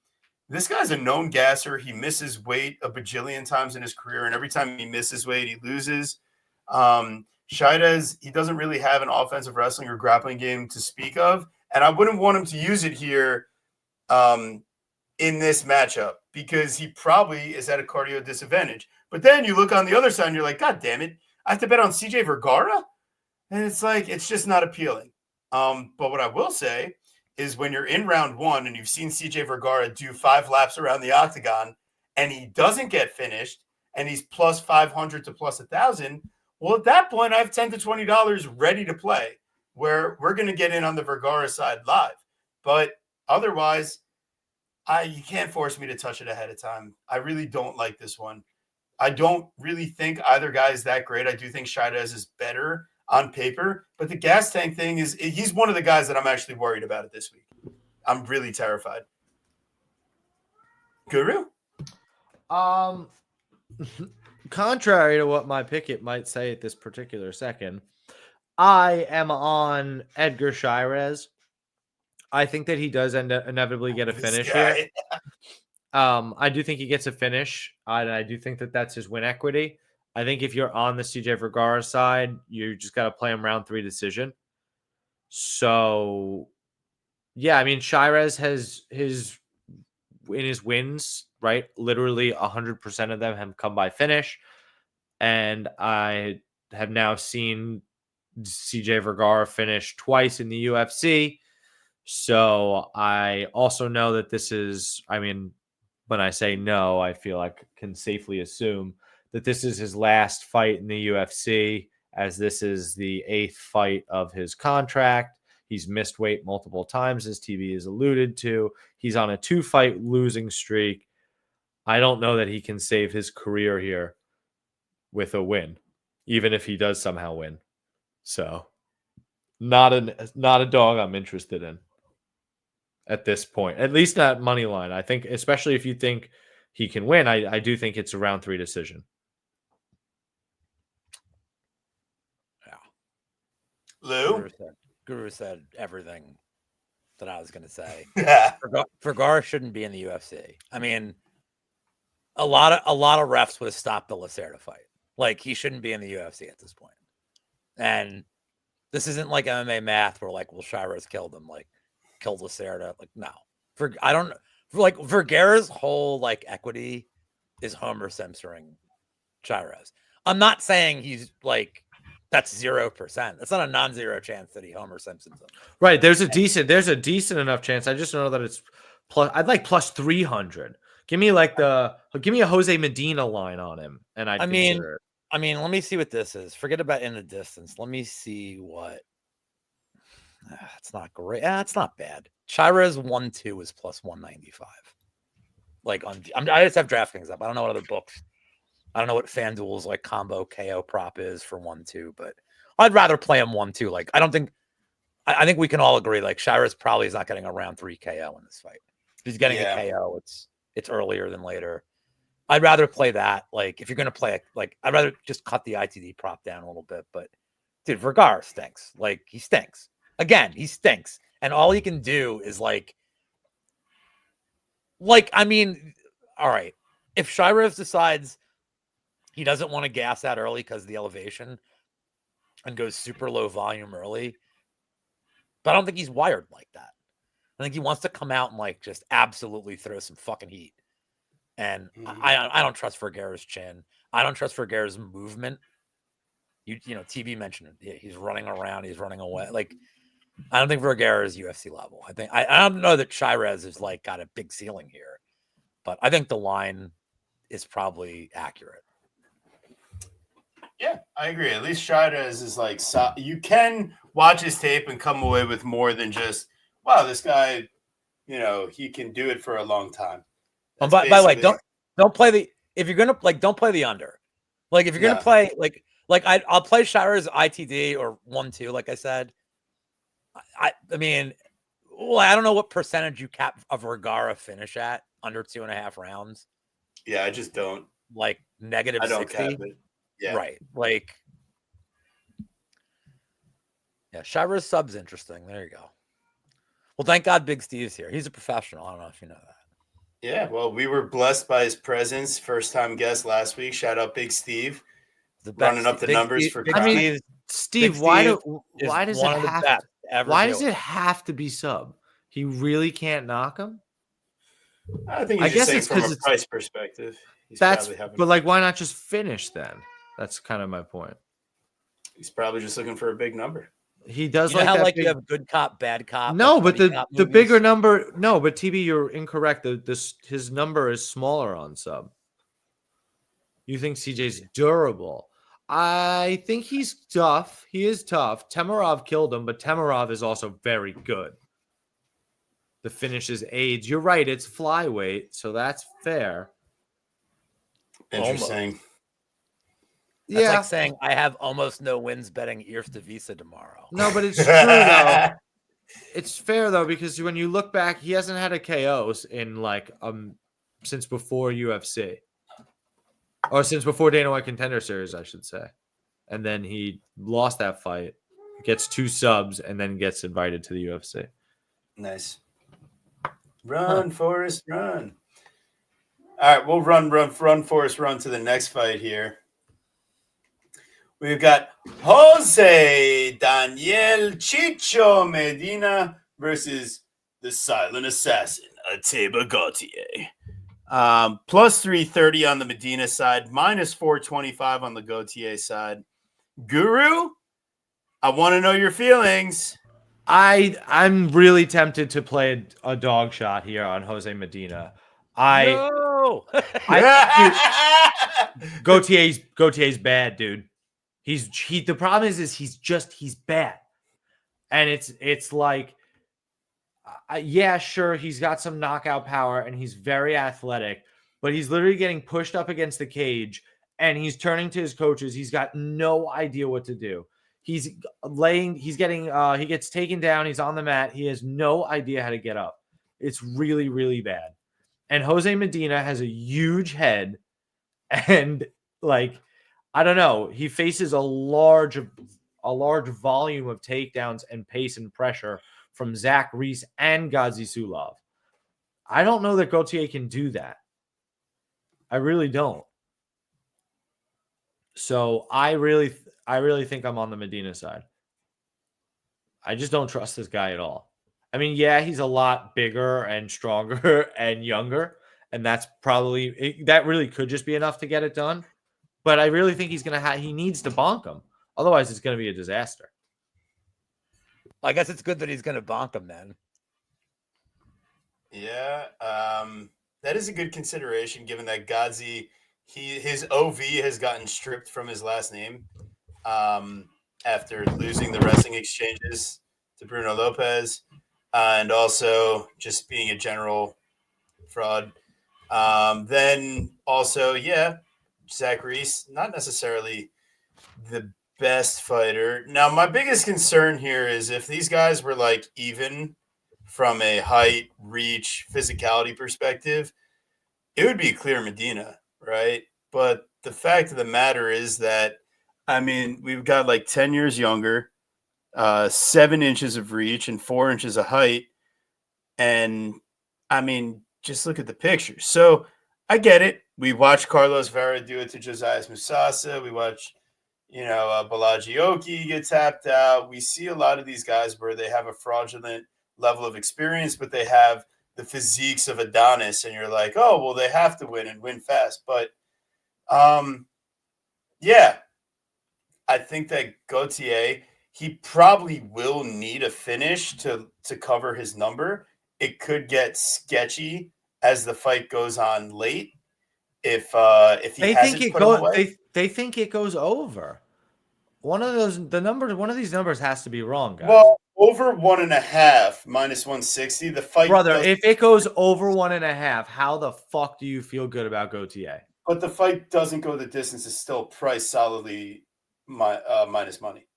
This guy's a known gasser. He misses weight a bajillion times in his career, and every time he misses weight, he loses. Chairez, he doesn't really have an offensive wrestling or grappling game to speak of, and I wouldn't want him to use it here in this matchup because he probably is at a cardio disadvantage. But then you look on the other side and you're like, God damn it, I have to bet on CJ Vergara? And it's like, it's just not appealing. But what I will say is when you're in round one and you've seen CJ Vergara do 5 laps around the octagon and he doesn't get finished and he's plus 500 to plus 1,000, well, at that point, I have $10 to $20 ready to play where we're going to get in on the Vergara side live. But otherwise, you can't force me to touch it ahead of time. I really don't like this one. I don't really think either guy is that great. I do think Chairez is better on paper, but the gas tank thing he's one of the guys that I'm actually worried about it this week. I'm really terrified. Guru? Contrary to what my picket might say at this particular second, I am on Edgar Chairez. I think that he does inevitably get a finish here. I do think he gets a finish. I do think that that's his win equity. I think if you're on the CJ Vergara side, you just got to play him round 3 decision. So, yeah, I mean, Chairez has his wins, right? Literally 100% of them have come by finish. And I have now seen CJ Vergara finish twice in the UFC. So I also know that this is, I mean, when I say no, I feel like can safely assume that this is his last fight in the UFC, as this is the 8th fight of his contract. He's missed weight multiple times, as TV has alluded to. He's on a 2-fight losing streak. I don't know that he can save his career here with a win, even if he does somehow win. So, not a dog I'm interested in at this point, at least not money line. I think, especially if you think he can win, I do think it's a round 3 decision. Yeah. Lou? Guru said everything that I was going to say. Vergara shouldn't be in the UFC. I mean, a lot of refs would have stopped the Lacerda fight. Like, he shouldn't be in the UFC at this point. And this isn't like MMA math where, like, well, Chairez killed him. Like, killed Lacerda. Like, no. Vergara's whole, like, equity is Homer Simpsoning Chairez. I'm not saying he's, like, that's 0%. That's not a non-zero chance that he Homer Simpsons him. Right. There's a decent enough chance. I just know that it's plus. I'd like plus 300. Give me a Jose Medina line on him, and I'd consider it. I mean, let me see what this is. Forget about in the distance. Let me see what. It's not great. It's not bad. Chairez 1-2 is plus 195. Like I just have DraftKings up. I don't know what other books. I don't know what FanDuel's like combo KO prop is for 1-2, but I'd rather play him 1-2. Like I think we can all agree like Chairez probably is not getting a round 3 KO in this fight. If he's getting a KO, it's earlier than later. I'd rather play that. Like if you're gonna play it, like I'd rather just cut the ITD prop down a little bit. But dude, Vergara stinks. Like he stinks. Again, he stinks. And all he can do is like I mean, all right. If Chairez decides he doesn't want to gas out early because of the elevation and goes super low volume early, but I don't think he's wired like that. I think he wants to come out and like just absolutely throw some fucking heat. And I don't trust Vergara's chin. I don't trust Vergara's movement. You know, TV mentioned it. He's running around. He's running away. Like, I don't think Vergara is UFC level. I don't know that Chairez is like got a big ceiling here, but I think the line is probably accurate. Yeah, I agree. At least Chairez is like, you can watch his tape and come away with more than just, wow, this guy, he can do it for a long time. By the way, don't play the if you're gonna don't play the under. Like if you're gonna play I'll play Shira's ITD or 1-2, like I said. I mean, I don't know what percentage you cap a Vergara finish at under 2.5 rounds. Yeah, I just don't. Like negative 60. Cap it. Yeah. Right. Like, yeah, Shira's sub's interesting. There you go. Well, thank God Big Steve's here. He's a professional. I don't know if you know that. Yeah, well, we were blessed by his presence. First-time guest last week. Shout out Big Steve. Running up the numbers for. I mean, Steve, why does it have to be sub? He really can't knock him. I think he's just saying from a price perspective. But like, why not just finish then? That's kind of my point. He's probably just looking for a big number. He does you have good cop, bad cop. No, but the bigger number. No, but TB, you're incorrect. His number is smaller on sub. You think CJ's durable? I think he's tough. He is tough. Temirov killed him, but Temirov is also very good. The finishes aids. You're right. It's flyweight, so that's fair. Interesting. That's like saying I have almost no wins betting Earth to Visa tomorrow. No, but it's true though. It's fair though, because when you look back, he hasn't had a KOs in since before UFC. Or since before Dana White Contender Series, I should say. And then he lost that fight, gets 2 subs, and then gets invited to the UFC. Nice. Run, Forrest, run. All right, we'll run, Forrest, run to the next fight here. We've got Jose Daniel Chicho Medina versus the Silent Assassin, Ateba Gautier. Plus 330 on the Medina side, minus 425 on the Gautier side. Guru, I want to know your feelings. I'm really tempted to play a dog shot here on Jose Medina. Gautier's bad, dude. The problem is he's bad. And it's like, yeah, sure, he's got some knockout power and he's very athletic, but he's literally getting pushed up against the cage and he's turning to his coaches. He's got no idea what to do. He gets taken down. He's on the mat. He has no idea how to get up. It's really, really bad. And Jose Medina has a huge head and I don't know. He faces a large volume of takedowns and pace and pressure from Zach Reese and Ghazi Sulov. I don't know that Gautier can do that. I really don't. So I really think I'm on the Medina side. I just don't trust this guy at all. I mean, yeah, he's a lot bigger and stronger and younger, and that really could just be enough to get it done. But I really think he needs to bonk him. Otherwise, it's going to be a disaster. I guess it's good that he's going to bonk him then. Yeah, that is a good consideration given that Ghazi, his OV has gotten stripped from his last name after losing the wrestling exchanges to Bruno Lopez and also just being a general fraud. Then also, yeah, Zach Reese, not necessarily the best fighter. Now, my biggest concern here is if these guys were even from a height, reach, physicality perspective, it would be clear Medina, right? But the fact of the matter is that, I mean, we've got 10 years younger, 7 inches of reach and 4 inches of height. And I mean, just look at the pictures. So I get it. We watched Carlos Vera do it to Josias Musasa. We watch, Balaji Oki get tapped out. We see a lot of these guys where they have a fraudulent level of experience, but they have the physiques of Adonis. And you're like, oh, well, they have to win and win fast. But, yeah, I think that Gautier, he probably will need a finish to cover his number. It could get sketchy as the fight goes on late. If he hasn't put him away. They think it goes over. one of these numbers has to be wrong, guys. Well, over 1.5 minus 160. The fight, Brother, if it goes over 1.5, how the fuck do you feel good about Gauthier? but the fight doesn't go the distance. Is still priced solidly minus money.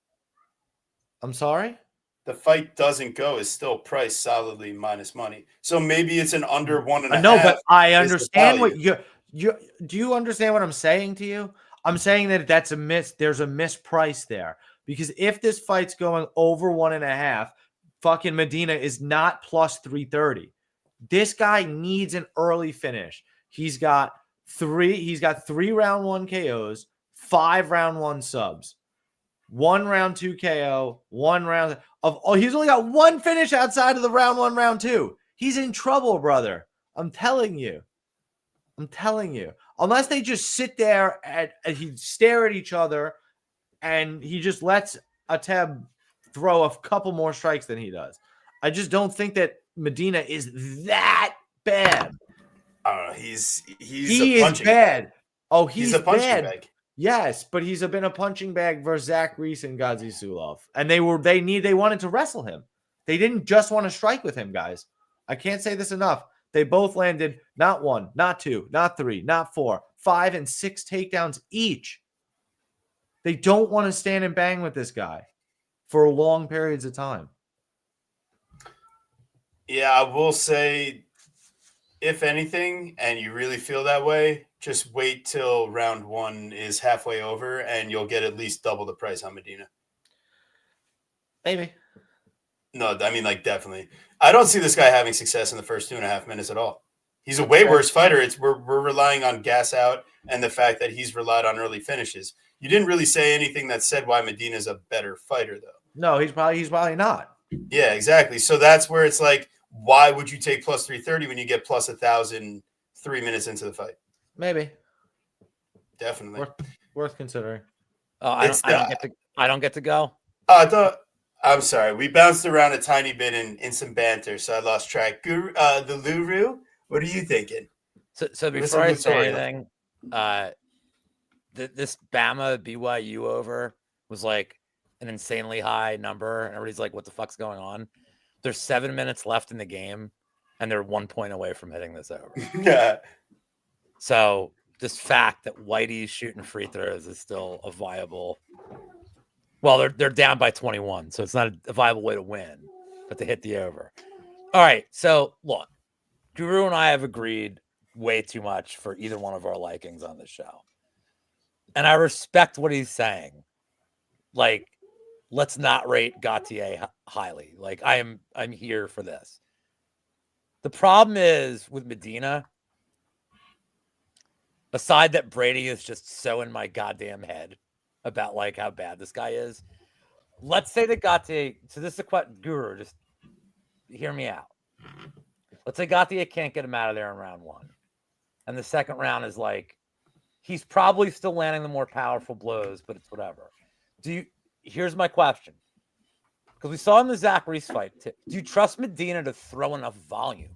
I'm sorry? The fight doesn't go is still priced solidly minus money. So maybe it's an under 1.5. No, but I is the understand what value. you do. You understand what I'm saying to you? I'm saying that that's a miss. There's a misprice there because if this fight's going over 1.5, fucking Medina is not plus 330. This guy needs an early finish. He's got three round 1 KOs, 5 round 1 subs, 1 round 2 KO, 1 round of he's only got 1 finish outside of the round 1, round 2. He's in trouble, brother. I'm telling you. Unless they just sit there and he stare at each other and he just lets Ateb throw a couple more strikes than he does. I just don't think that Medina is that bad. I don't know. He's He a is punching bad. bag. Oh, He's a punching bad. bag. Yes, but he's been a punching bag versus Zach Reese and Ghazi Sulov. And they wanted to wrestle him. They didn't just want to strike with him, guys. I can't say this enough. They both landed not 1, not 2, not 3, not 4, 5, and 6 takedowns each. They don't want to stand and bang with this guy for long periods of time. Yeah, I will say, if anything, and you really feel that way, just wait till round 1 is halfway over and you'll get at least double the price on Medina. Maybe. No, I mean, like, definitely. I don't see this guy having success in the first 2.5 minutes at all. He's a way worse fighter. We're relying on gas out and the fact that he's relied on early finishes. You didn't really say anything that said why Medina's a better fighter, though. No, he's probably not. Yeah, exactly. So that's where it's like, why would you take plus 330 when you get plus 1,000 3 minutes into the fight? Maybe. Definitely Worth considering. Oh, I don't get to go. I'm sorry. We bounced around a tiny bit in some banter, so I lost track. The Luru, what are you thinking? So before I say anything, this Bama BYU over was like an insanely high number, and everybody's like, "What the fuck's going on?" There's 7 minutes left in the game, and they're 1 point away from hitting this over. Yeah. So this fact that Whitey's shooting free throws is still a viable. Well, they're down by 21, so it's not a viable way to win, but to hit the over. All right, so look, Guru and I have agreed way too much for either one of our likings on this show. And I respect what he's saying. Like, let's not rate Gauthier highly. Like, I'm here for this. The problem is with Medina, aside that Brady is just so in my goddamn head about like how bad this guy is. Let's say that Gauthier, so this is a question, Guru, just hear me out. Let's say Gauthier can't get him out of there in round 1. And the second round is like, he's probably still landing the more powerful blows, but it's whatever. Here's my question. Because we saw in the Zach Reese fight, do you trust Medina to throw enough volume?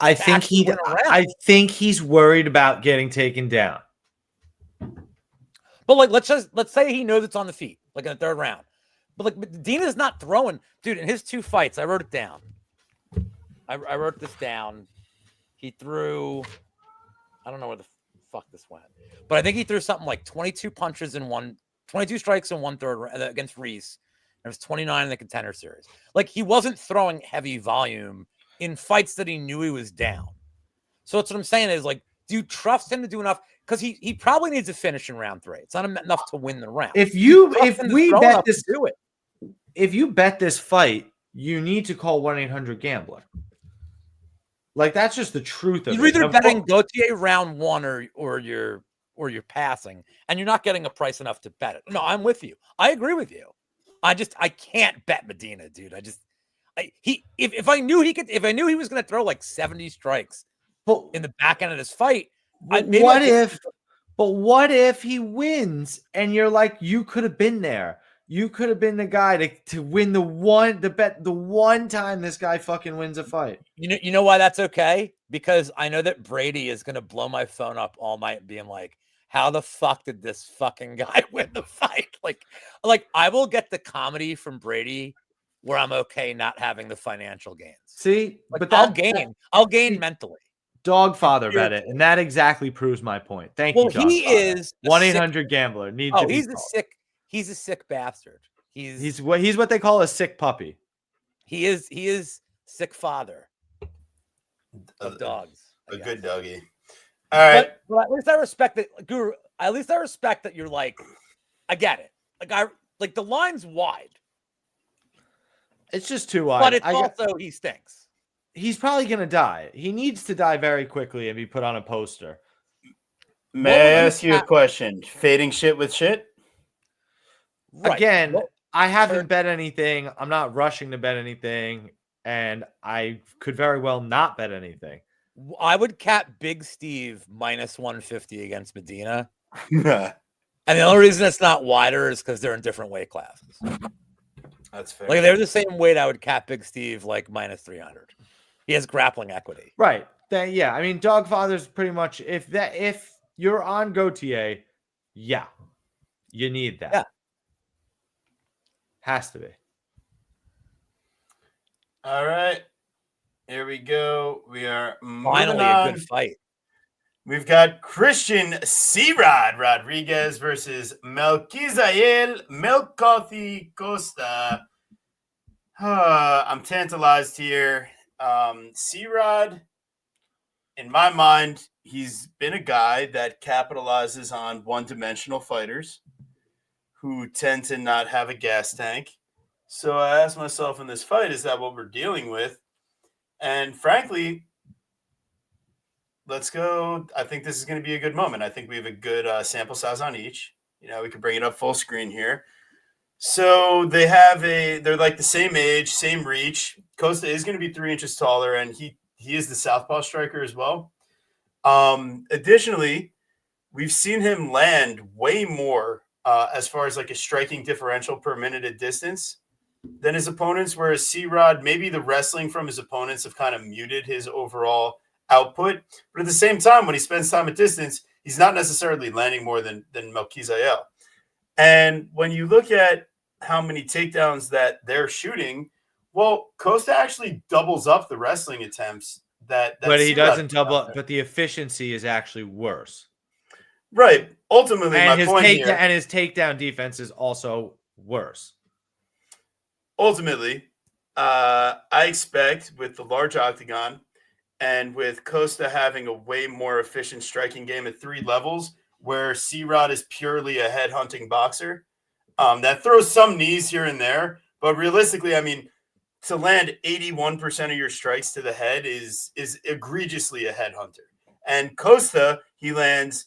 I think he's worried about getting taken down. But like, let's say he knows it's on the feet, like in the third round. But like, Medina's not throwing, dude. In his 2 fights, I wrote it down. I wrote this down. He threw, I don't know where the fuck this went, but I think he threw something like 22 punches in 22 strikes in 1/3 against Reese. There was 29 in the Contender Series. Like, he wasn't throwing heavy volume in fights that he knew he was down. So that's what I'm saying is, like, do you trust him to do enough? Because he probably needs a finish in round 3. It's not enough to win the round. If you bet this fight, you need to call 1-800-GAMBLER. Like, that's just the truth of it. You're either betting Gauthier round 1 or you're passing, and you're not getting a price enough to bet it. No, I'm with you. I agree with you. I can't bet Medina, dude. If I knew he was going to throw like 70 strikes in the back end of this fight, what if he wins and you're like, you could have been there. You could have been the guy to win the one time this guy fucking wins a fight. You know why that's okay? Because I know that Brady is going to blow my phone up all night being like, how the fuck did this fucking guy win the fight? Like I will get the comedy from Brady where I'm okay not having the financial gains. See, Like, but I'll gain mentally. Dogfather bet it, and that exactly proves my point. Thank you, Well, he Dogfather. is 1-800-GAMBLER needs to be he's called. he's a sick bastard. He's what they call a sick puppy. He is sick father of dogs. A good doggy. All right. But at least I respect that, Guru. At least I respect that you're like, I get it. Like the line's wide. It's just too wide. But it's also he stinks. He's probably gonna die. He needs to die very quickly and be put on a poster. May I ask you a question? Fading shit with shit? Right. Again, I haven't bet anything. I'm not rushing to bet anything, and I could very well not bet anything. I would cap Big Steve -150 against Medina. And the only reason it's not wider is because they're in different weight classes. That's fair. Like they're the same weight, I would cap Big Steve like -300. He has grappling equity. Right. Then yeah, I mean Dogfather's pretty much if you're on Gautier, yeah. You need that. Yeah. Has to be. All right. Here we go. We are Finally a good fight. We've got Christian C-Rod Rodriguez versus Melquizael Melcothi Costa. I'm tantalized here. C-Rod, in my mind, he's been a guy that capitalizes on one-dimensional fighters who tend to not have a gas tank. So I asked myself in this fight, is that what we're dealing with? And frankly, let's go. I think this is going to be a good moment. I think we have a good sample size on each. You know, we can bring it up full screen here. So they're like the same age, same reach. Costa is going to be 3 inches taller, and he is the southpaw striker as well. Additionally, we've seen him land way more as far as like a striking differential per minute at distance than his opponents, whereas C-Rod, maybe the wrestling from his opponents have kind of muted his overall output. But at the same time, when he spends time at distance, he's not necessarily landing more than Melquizael. And when you look at how many takedowns that they're shooting, well, Costa actually doubles up the wrestling attempts that but he C-Rod doesn't double up, but the efficiency is actually worse. Right. Ultimately, and my point here, and his takedown defense is also worse. Ultimately, I expect with the large octagon and with Costa having a way more efficient striking game at 3 levels, where C-Rod is purely a head-hunting boxer, that throws some knees here and there. But realistically, I mean, to land 81% of your strikes to the head is egregiously a headhunter. And Costa, he lands,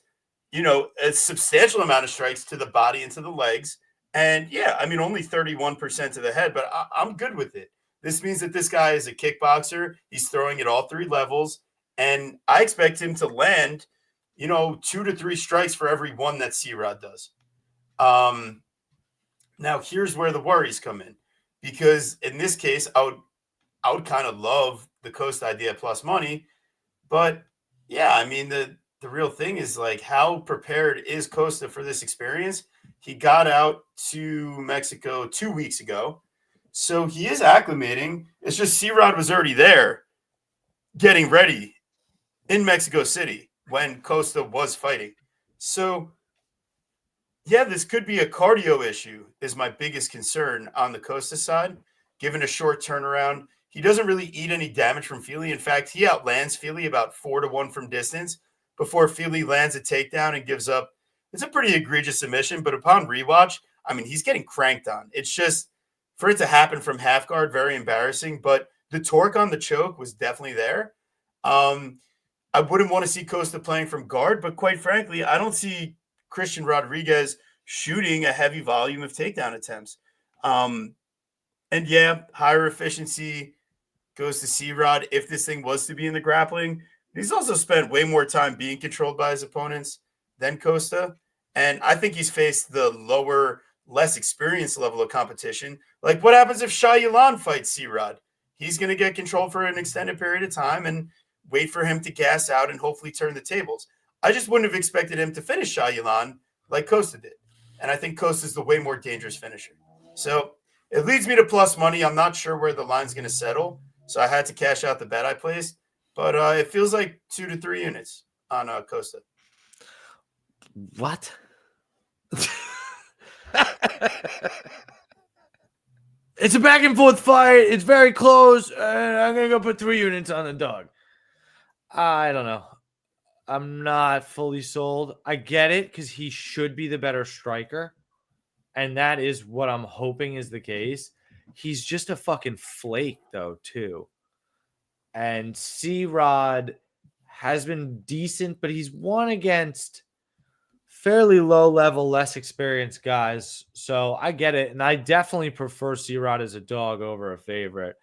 you know, a substantial amount of strikes to the body and to the legs. And yeah, I mean, only 31% to the head, but I'm good with it. This means that this guy is a kickboxer. He's throwing at all 3 levels. And I expect him to land, you know, 2 to 3 strikes for every one that C-Rod does. Now, here's where the worries come in. Because in this case, I would kind of love the Costa idea plus money. But yeah, I mean, the real thing is like, how prepared is Costa for this experience? He got out to Mexico 2 weeks ago. So he is acclimating. It's just C-Rod was already there getting ready in Mexico City when Costa was fighting. So yeah, this could be a cardio issue is my biggest concern on the Costa side. Given a short turnaround, he doesn't really eat any damage from Fili. In fact, he outlands Fili about 4-1 from distance before Fili lands a takedown and gives up. It's a pretty egregious submission, but upon rewatch, I mean, he's getting cranked on. It's just, for it to happen from half guard, very embarrassing, but the torque on the choke was definitely there. I wouldn't want to see Costa playing from guard, but quite frankly, I don't see Christian Rodriguez shooting a heavy volume of takedown attempts. And yeah, higher efficiency goes to C-Rod if this thing was to be in the grappling. He's also spent way more time being controlled by his opponents than Costa. And I think he's faced the lower, less experienced level of competition. Like, what happens if Shah Yalan fights C-Rod? He's going to get controlled for an extended period of time and wait for him to gas out and hopefully turn the tables. I just wouldn't have expected him to finish Shayilan like Costa did. And I think Costa's the way more dangerous finisher. So it leads me to plus money. I'm not sure where the line's going to settle. So I had to cash out the bet I placed. But it feels like 2 to 3 units on Costa. What? It's a back and forth fight. It's very close. I'm going to go put 3 units on the dog. I don't know. I'm not fully sold. I get it because he should be the better striker. And that is what I'm hoping is the case. He's just a fucking flake, though, too. And C-Rod has been decent, but he's won against fairly low level, less experienced guys. So I get it. And I definitely prefer C-Rod as a dog over a favorite.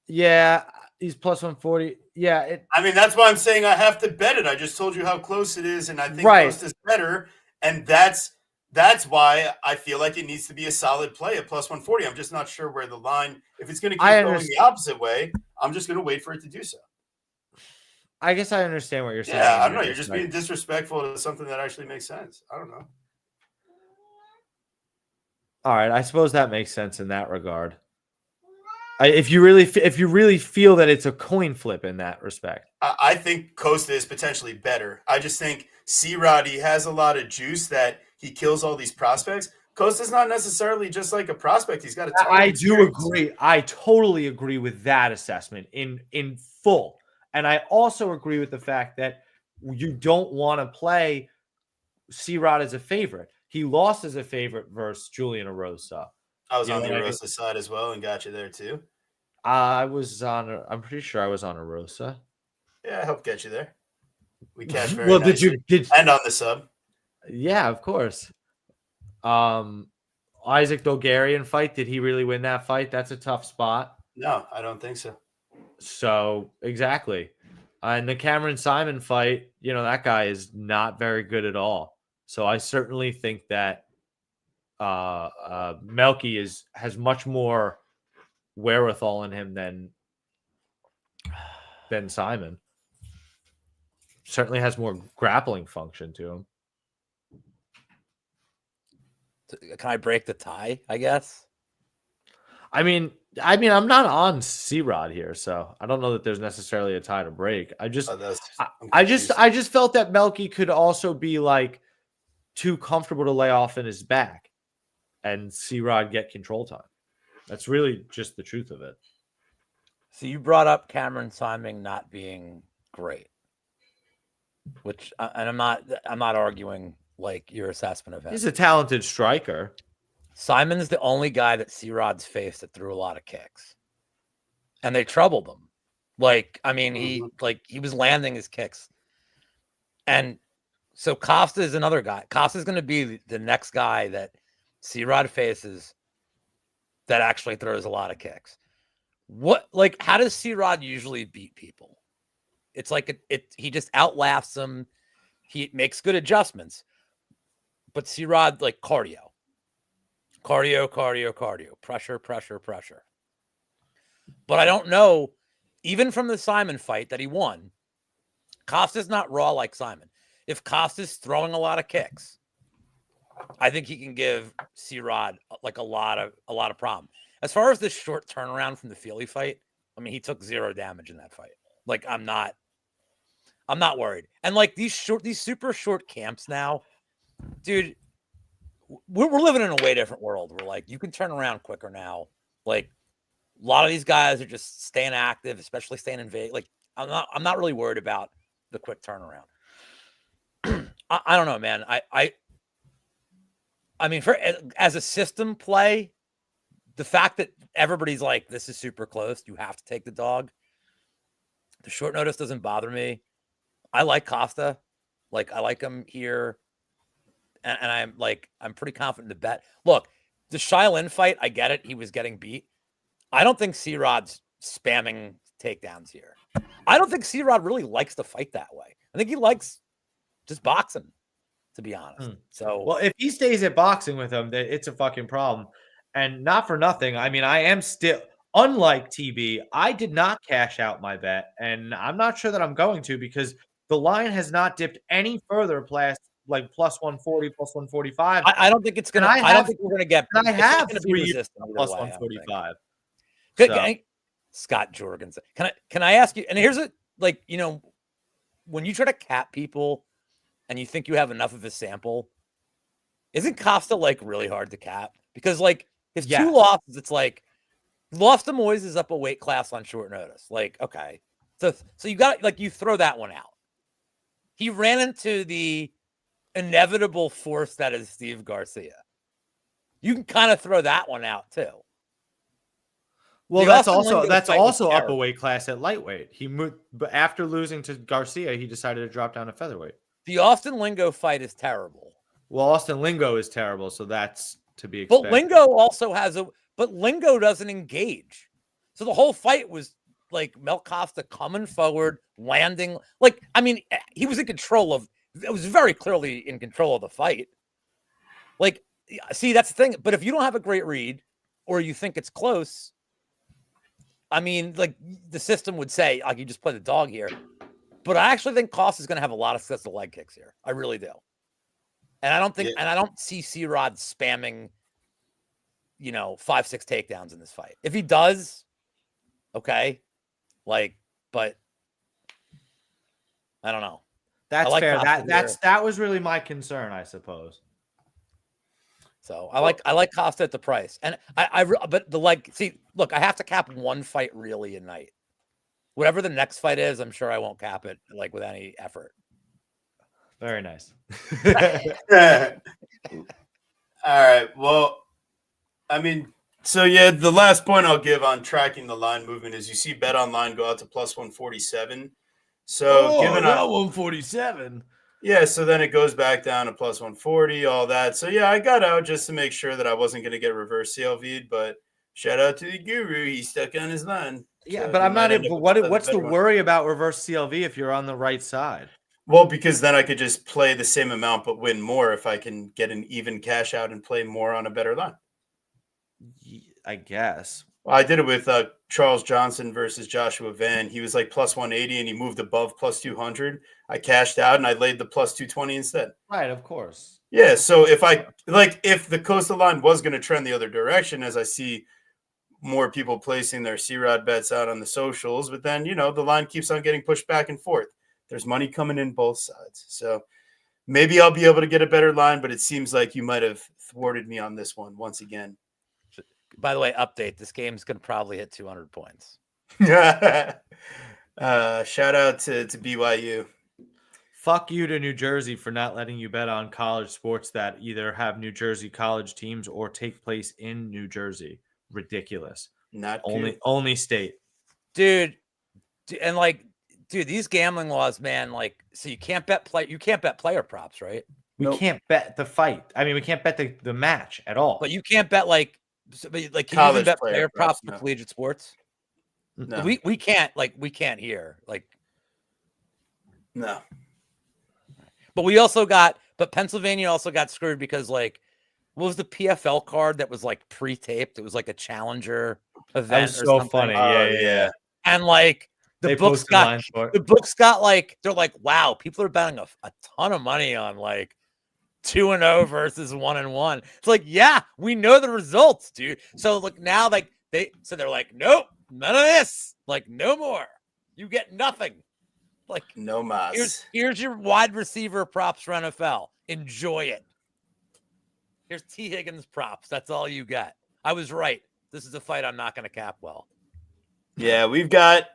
Yeah, he's plus 140. Yeah. I mean, that's why I'm saying I have to bet it. I just told you how close it is, and I think Right. Costa's better. And that's why I feel like it needs to be a solid play at plus 140. I'm just not sure where the line, if it's going to keep going the opposite way, I'm just going to wait for it to do so. I guess I understand what you're saying. Yeah, I don't know. You're just being disrespectful to something that actually makes sense. I don't know. All right, I suppose that makes sense in that regard. If you really feel that it's a coin flip in that respect, I think Costa is potentially better. I just think C-Rod, he has a lot of juice that he kills all these prospects. Costa's not necessarily just like a prospect. He's got a ton of experience. Do agree. I totally agree with that assessment in full. And I also agree with the fact that you don't want to play C-Rod as a favorite. He lost as a favorite versus Julian Erosa. I was on the Erosa side as well and got you there too. I'm pretty sure I was on Erosa. Yeah, I helped get you there. We cashed very nicely. And on the sub. Yeah, of course. Isaac Dogarian fight. Did he really win that fight? That's a tough spot. No, I don't think so. So exactly. And the Cameron Simon fight, that guy is not very good at all. So I certainly think that Melky has much more wherewithal in him than Simon. Certainly has more grappling function to him. Can I break the tie, I guess? I mean, I'm not on C-Rod here, so I don't know that there's necessarily a tie to break. I just felt that Melky could also be like too comfortable to lay off in his back and C-Rod get control time. That's really just the truth of it. So you brought up Cameron Simon not being great, which, and I'm not arguing like your assessment of him. He's a talented striker. Simon's the only guy that C-Rod's faced that threw a lot of kicks, and they troubled him. He was landing his kicks, and so Costa is another guy. Costa's going to be the next guy that C-Rod faces that actually throws a lot of kicks. How does C-Rod usually beat people? It's like he just outlaughs them. He makes good adjustments, but C-Rod cardio, pressure. But I don't know, even from the Simon fight that he won, Costa's not raw like Simon. If Costa's throwing a lot of kicks, I think he can give C-Rod a lot of problem. As far as this short turnaround from the Feely fight, I mean, he took 0 damage in that fight. I'm not worried. And these super short camps now, dude, we're living in a way different world where you can turn around quicker now. A lot of these guys are just staying active, especially staying in Vegas. I'm not really worried about the quick turnaround. I don't know, man. I mean, as a system play, the fact that everybody's like, this is super close, you have to take the dog. The short notice doesn't bother me. I like Costa. I like him here. And I'm pretty confident in the bet. Look, the Shailin fight, I get it. He was getting beat. I don't think C-Rod's spamming takedowns here. I don't think C-Rod really likes to fight that way. I think he likes just boxing, to be honest. So, well, if he stays at boxing with him, then it's a fucking problem. And not for nothing. I mean, I am still, unlike TB, I did not cash out my bet. And I'm not sure that I'm going to, because The line has not dipped any further past like plus 140, plus 145. I don't think it's gonna. I don't think we're gonna get. And I it's not have gonna be 3 resistant either plus way, I don't think. 145. Can Scott Jorgensen. Can I ask you? And here's a like when you try to cap people and you think you have enough of a sample, isn't Costa like really hard to cap? Because like his 2 losses, it's like lost to Moyes is up a weight class on short notice. Like, okay. So you got like you throw that one out. He ran into the inevitable force that is Steve Garcia. You can kind of throw that one out too. Well, that's also up a weight class at lightweight. He moved, but after losing to Garcia, he decided to drop down to featherweight. The Austin Lingo fight is terrible. Well, Austin Lingo is terrible, so that's to be expected. But Lingo also but Lingo doesn't engage. So the whole fight was like Mel Costa coming forward, landing. Like, I mean, he was in control of. It was very clearly in control of the fight. Like, see, that's the thing. But if you don't have a great read, or you think it's close. I mean, like the system would say, like you just play the dog here. But I actually think Costa is going to have a lot of successful leg kicks here. I really do. And I don't think, and I don't see C-Rod spamming, 5-6 takedowns in this fight. If he does, okay, but I don't know. That's fair. That was really my concern, I suppose. So I like Costa at the price, and look, I have to cap one fight really a night. Whatever the next fight is, I'm sure I won't cap it like with any effort. Very nice. All right. Well, I mean, so yeah, the last point I'll give on tracking the line movement is you see Bet Online go out to plus 147. So given 147. Yeah, so then it goes back down to plus 140, all that. So yeah, I got out just to make sure that I wasn't going to get reverse CLV'd, but shout out to the guru. He stuck on his line. Yeah, so but I'm not able. What's the worry about reverse CLV if you're on the right side? Well, because then I could just play the same amount but win more if I can get an even cash out and play more on a better line. I guess. Well, I did it with Charles Johnson versus Joshua Van. He was like plus 180 and he moved above plus 200. I cashed out and I laid the plus 220 instead. Right, of course. Yeah, so if the Costa line was going to trend the other direction, as I see more people placing their C-Rod bets out on the socials, but then, the line keeps on getting pushed back and forth. There's money coming in both sides. So maybe I'll be able to get a better line, but it seems like you might have thwarted me on this one once again. By the way, update. This game's going to probably hit 200 points. Shout out to BYU. Fuck you to New Jersey for not letting you bet on college sports that either have New Jersey college teams or take place in New Jersey. Ridiculous. Not only state. Dude, and these gambling laws, man, so you can't bet player props, right? We can't bet the fight. I mean, we can't bet the match at all. But you can't bet can you even bet player props for collegiate sports? No. We can't here. No. But Pennsylvania also got screwed because what was the PFL card that was pre-taped? It was a challenger event. That was so funny. Yeah. And the books got they're like, wow, people are betting a ton of money on 2-0 versus 1-1. It's like, yeah, we know the results, dude. So now they're like, nope, none of this. No more. You get nothing. No mas. Here's your wide receiver props for NFL. Enjoy it. Here's T. Higgins props. That's all you got. I was right. This is a fight I'm not going to cap well. Yeah, we've got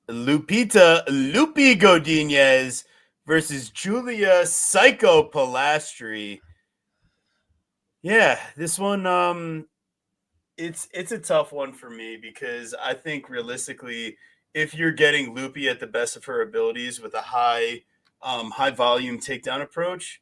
Lupi Godinez versus Julia Psycho Pilastri. Yeah, this one, it's a tough one for me because I think realistically, if you're getting Lupi at the best of her abilities with a high volume takedown approach,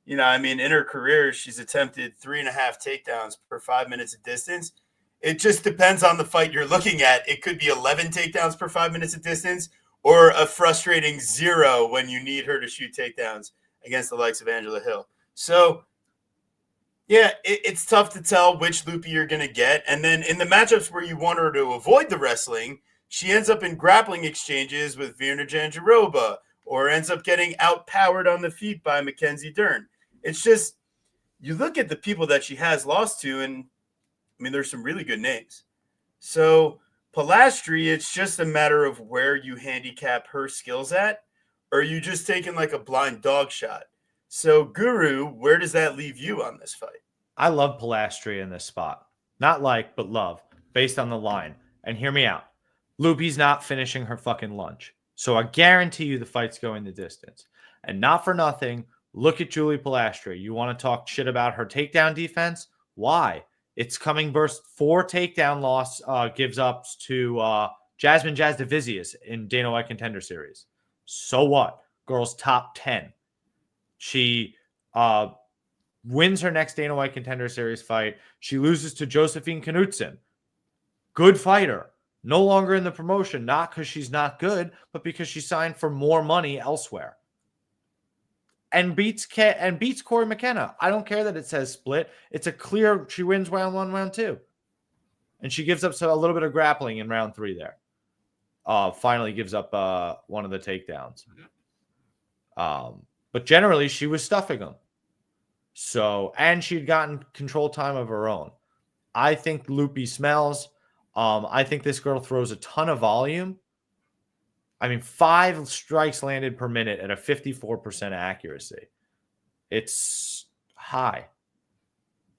in her career, she's attempted 3.5 takedowns per 5 minutes of distance. It just depends on the fight you're looking at. It could be 11 takedowns per 5 minutes of distance or a frustrating 0 when you need her to shoot takedowns against the likes of Angela Hill. So, yeah, it's tough to tell which Lupi you're going to get. And then in the matchups where you want her to avoid the wrestling, she ends up in grappling exchanges with Virna Jandiroba or ends up getting outpowered on the feet by Mackenzie Dern. It's just, you look at the people that she has lost to, and I mean, there's some really good names. So Pilastri, it's just a matter of where you handicap her skills at, or are you just taking like a blind dog shot? So Guru, where does that leave you on this fight? I love Pilastri in this spot. Not like, but love, based on the line. And hear me out. Lupi's not finishing her fucking lunch. So I guarantee you the fight's going the distance. And not for nothing, look at Julie Pilastri. You want to talk shit about her takedown defense? Why? It's coming versus 4 takedown loss gives up to Jasmine Jasdavicius in Dana White Contender Series. So what? Girl's top 10. She wins her next Dana White Contender Series fight. She loses to Josephine Knudsen. Good fighter. No longer in the promotion, not because she's not good, but because she signed for more money elsewhere. And beats Corey McKenna. I don't care that it says split. It's a clear, she wins round 1, round 2. And she gives up a little bit of grappling in round 3 there. Finally gives up one of the takedowns. But generally, she was stuffing them. So, and she'd gotten control time of her own. I think Lupi smells. I think this girl throws a ton of volume. I mean, 5 strikes landed per minute at a 54% accuracy. It's high.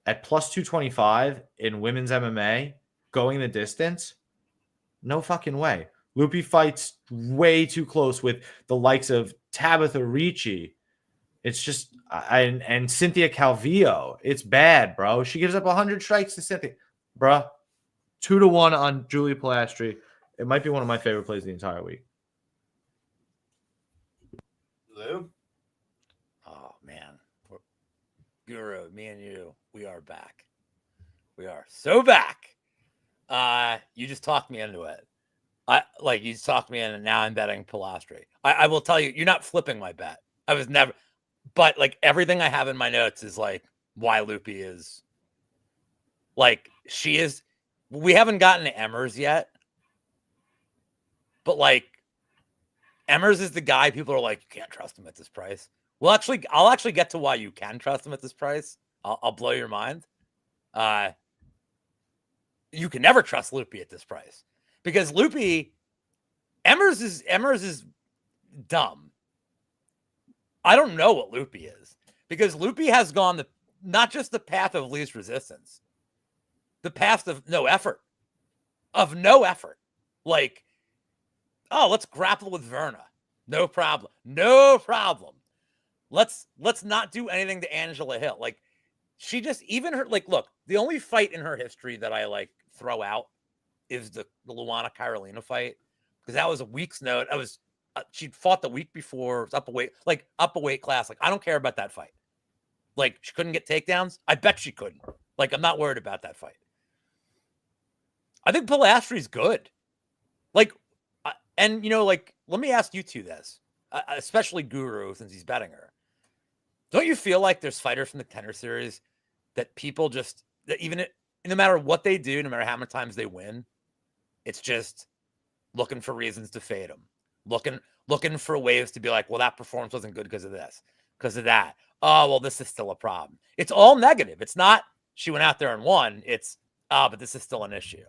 At plus 225 in women's MMA, going the distance, no fucking way. Lupi fights way too close with the likes of Tabitha Ricci. It's just, and Cynthia Calvillo. It's bad, bro. She gives up 100 strikes to Cynthia. Bro, 2-1 on Julia Pilastri. It might be one of my favorite plays the entire week. Lou? Oh, man. Guru, me and you, we are back. We are so back. You just talked me into it. You just talked me in, and now I'm betting Pilastri. I will tell you, you're not flipping my bet. I was never, but like everything I have in my notes is like why Lupi is like, she is. We haven't gotten to Emmers yet, but like Emmers is the guy people are like, you can't trust him at this price. Well, actually, I'll actually get to why you can trust him at this price. I'll blow your mind. You can never trust Lupi at this price because Lupi, Emmers is dumb. I don't know what Lupi is because Lupi has gone not just the path of least resistance, the path of no effort. Like, oh, let's grapple with Verna. No problem. Let's not do anything to Angela Hill. Like, she just, even her, like, look, the only fight in her history that I like throw out is the Luana Carolina fight because that was a week's note. She'd fought the week before. It was up a weight class. Like, I don't care about that fight. Like, she couldn't get takedowns. I bet she couldn't. Like, I'm not worried about that fight. I think Pilastri's good. Like, and you know, like, let me ask you two this, especially Guru, since he's betting her. Don't you feel like there's fighters from the Contender Series that people just, that even no matter what they do, no matter how many times they win, it's just looking for reasons to fade them, looking for ways to be like, well, that performance wasn't good because of this, because of that. Oh, well, this is still a problem. It's all negative. It's not she went out there and won. It's but this is still an issue.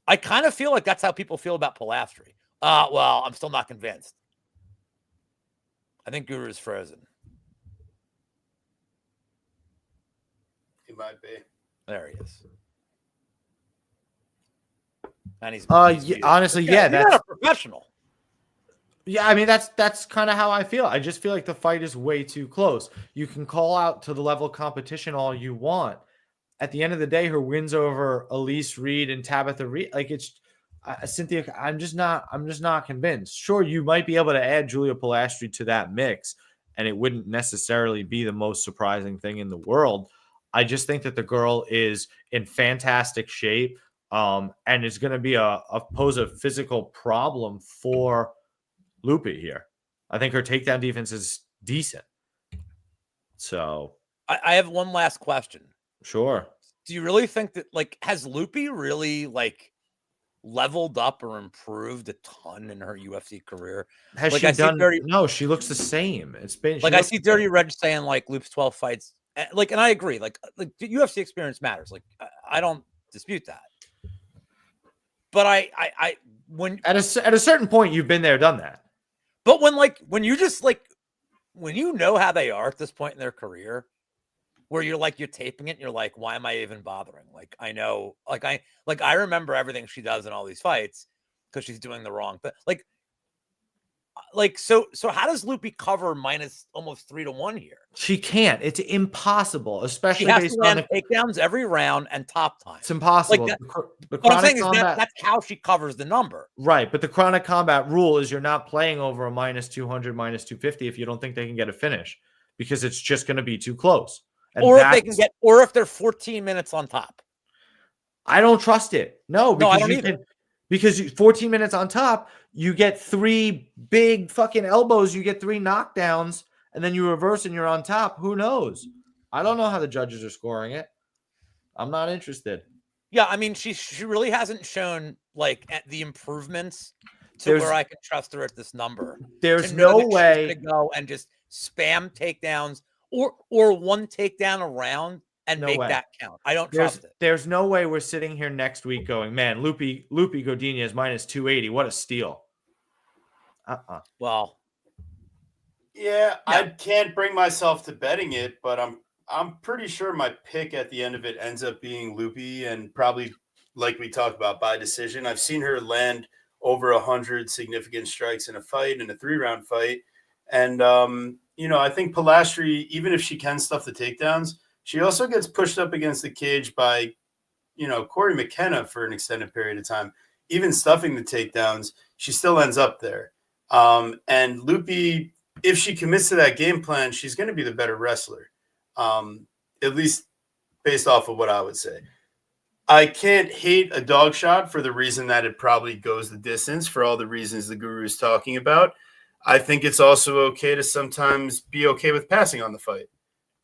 I kind of feel like that's how people feel about Pilastri. Well, I'm still not convinced. I think Guru's frozen. He might be. There he is. And he's honestly, yeah, that's not a professional. Yeah, I mean that's kind of how I feel. I just feel like the fight is way too close. You can call out to the level of competition all you want. At the end of the day, her wins over Elise Reed and Tabitha Reed, like it's Cynthia. I'm just not convinced. Sure, you might be able to add Julia Pilastri to that mix, and it wouldn't necessarily be the most surprising thing in the world. I just think that the girl is in fantastic shape, and is going to be pose a physical problem for Lupi here. I think her takedown defense is decent. So I have one last question. Sure. Do you really think that, like, has Lupi really, like, leveled up or improved a ton in her UFC career. Has Like, she I see done? Dirty, No, she looks the same. It's been like I see Dirty Reg saying like Loop's 12 fights, like, and I agree. Like the UFC experience matters. Like I don't dispute that. But when at a certain point, you've been there, done that. but when you just like when you know how they are at this point in their career, where you're taping it and you're like, why am I even bothering? Like, I know, I remember everything she does in all these fights because she's doing the wrong thing. So how does Loopy cover minus almost 3-1 here? She can't. It's impossible, She especially has based to on land takedowns every round and top time. It's impossible. Like the what I'm chronic saying combat, is that's how she covers the number. right? But the chronic combat rule is you're not playing over a minus 200, minus 250 if you don't think they can get a finish, because it's just going to be too close. And Or if they're 14 minutes on top. I don't trust it. No, because I don't either. Because 14 minutes on top, you get 3 big fucking elbows, you get 3 knockdowns, and then you reverse and you're on top. Who knows? I don't know how the judges are scoring it. I'm not interested. Yeah, I mean, she really hasn't shown like the improvements to where I can trust her at this number. There's no way to go and just spam takedowns or one takedown a round and make that count. I don't trust it. There's no way we're sitting here next week going, man, Loopy Godinez is minus 280. What a steal. Well, yeah, I can't bring myself to betting it, but I'm pretty sure my pick at the end of it ends up being Loopy, and probably, like we talked about, by decision. I've seen her land over 100 significant strikes in a fight, in a 3-round fight. And, I think Pilastri, even if she can stuff the takedowns, she also gets pushed up against the cage by, Corey McKenna for an extended period of time. Even stuffing the takedowns, she still ends up there. And Loopy, if she commits to that game plan, she's going to be the better wrestler, at least based off of what I would say. I can't hate a dog shot for the reason that it probably goes the distance for all the reasons the guru is talking about. I think it's also okay to sometimes be okay with passing on the fight.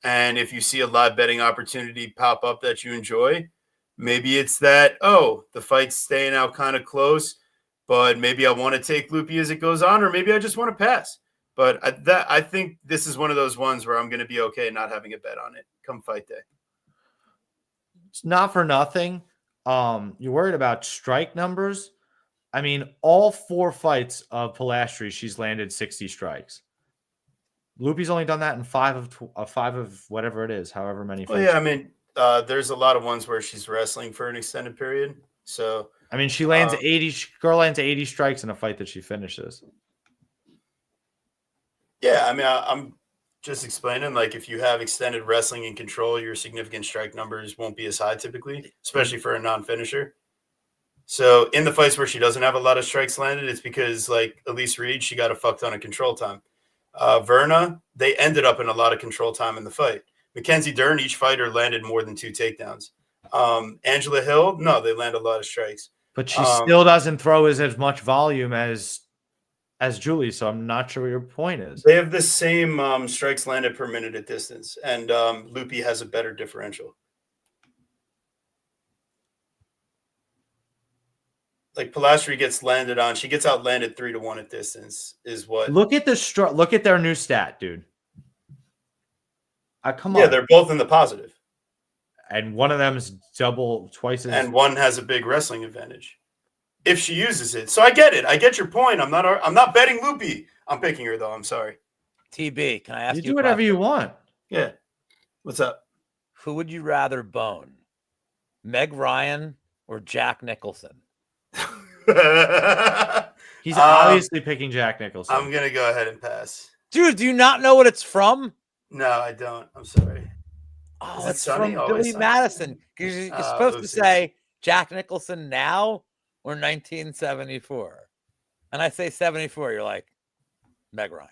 And if you see a live betting opportunity pop up that you enjoy, maybe it's that, the fight's staying out kind of close, but maybe I want to take Loopy as it goes on, or maybe I just want to pass. But I think this is one of those ones where I'm going to be okay not having a bet on it come fight day. It's not for nothing. You're worried about strike numbers. I mean, all 4 fights of Pilastri, she's landed 60 strikes. Loopy's only done that in 5 of whatever it is, however many fights. Well, yeah, I mean, there's a lot of ones where she's wrestling for an extended period. So, I mean, she lands 80. Girl lands 80 strikes in a fight that she finishes. Yeah, I mean, I'm just explaining, like, if you have extended wrestling and control, your significant strike numbers won't be as high typically, especially for a non-finisher. So in the fights where she doesn't have a lot of strikes landed, it's because, like, Elise Reed, she got a fuck ton of control time. Verna, they ended up in a lot of control time in the fight. Mackenzie Dern, each fighter landed more than 2 takedowns. Angela Hill, no, they land a lot of strikes. But she still doesn't throw as much volume as Julie, so I'm not sure what your point is. They have the same strikes landed per minute at distance, and Loopy has a better differential. Like, Pilastri gets landed on, she gets outlanded 3-1 at distance, is what. Look at their new stat, dude. Come on. Yeah, they're both in the positive. And one of them is twice as. And one has a big wrestling advantage if she uses it. So I get it. I get your point. I'm not betting Loopy. I'm picking her though. I'm sorry. TB, can I ask you? You do whatever you want. Yeah. What's up? Who would you rather bone, Meg Ryan or Jack Nicholson? He's obviously picking Jack Nicholson. I'm gonna go ahead and pass. Dude, do you not know what it's from? No, I don't. I'm sorry. Oh, it's from Billy Madison. Because you're supposed to say Jack Nicholson now or 1974. And I say 74. You're like, Meg Ryan.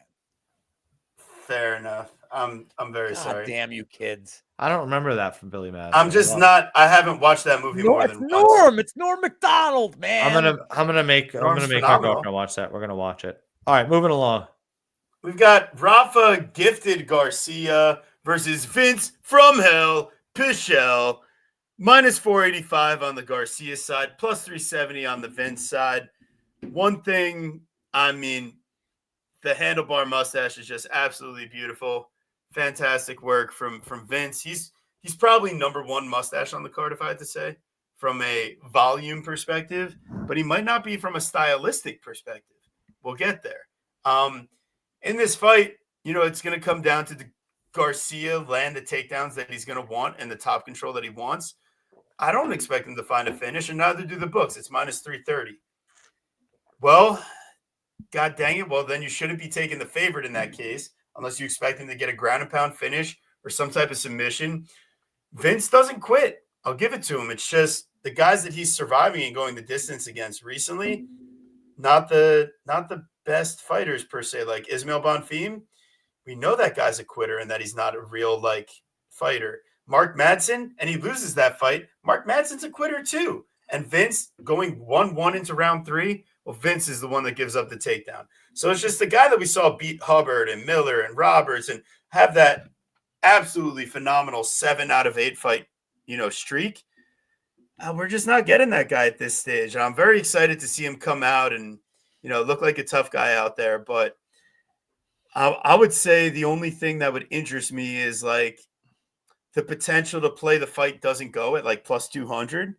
Fair enough. I'm very sorry. Damn you kids. I don't remember that from Billy Madison. I'm just not. I haven't watched that movie more than once. Norm. It's Norm Macdonald, man. I'm gonna make our girlfriend watch that. We're gonna watch it. All right, moving along. We've got Rafa Gifted Garcia versus Vince from Hell Pichel. Minus 485 on the Garcia side, plus 370 on the Vince side. One thing, I mean, the handlebar mustache is just absolutely beautiful. Fantastic work from Vince. He's probably number one mustache on the card, if I had to say, from a volume perspective, but he might not be from a stylistic perspective. We'll get there. In this fight, it's going to come down to the Garcia land the takedowns that he's going to want and the top control that he wants. I don't expect him to find a finish, and neither do the books. It's minus 330. Well, God dang it. Well, then you shouldn't be taking the favorite in that case, unless you expect him to get a ground and pound finish or some type of submission. Vince doesn't quit. I'll give it to him. It's just the guys that he's surviving and going the distance against recently, not the best fighters per se. Like Ismail Bonfim, we know that guy's a quitter and that he's not a real fighter. Mark Madsen, and he loses that fight. Mark Madsen's a quitter too. And Vince going 1-1 into round 3. Well, Vince is the one that gives up the takedown. So it's just the guy that we saw beat Hubbard and Miller and Roberts and have that absolutely phenomenal 7 out of 8 fight, streak. We're just not getting that guy at this stage. And I'm very excited to see him come out and, look like a tough guy out there. But I would say the only thing that would interest me is the potential to play the fight doesn't go at plus 200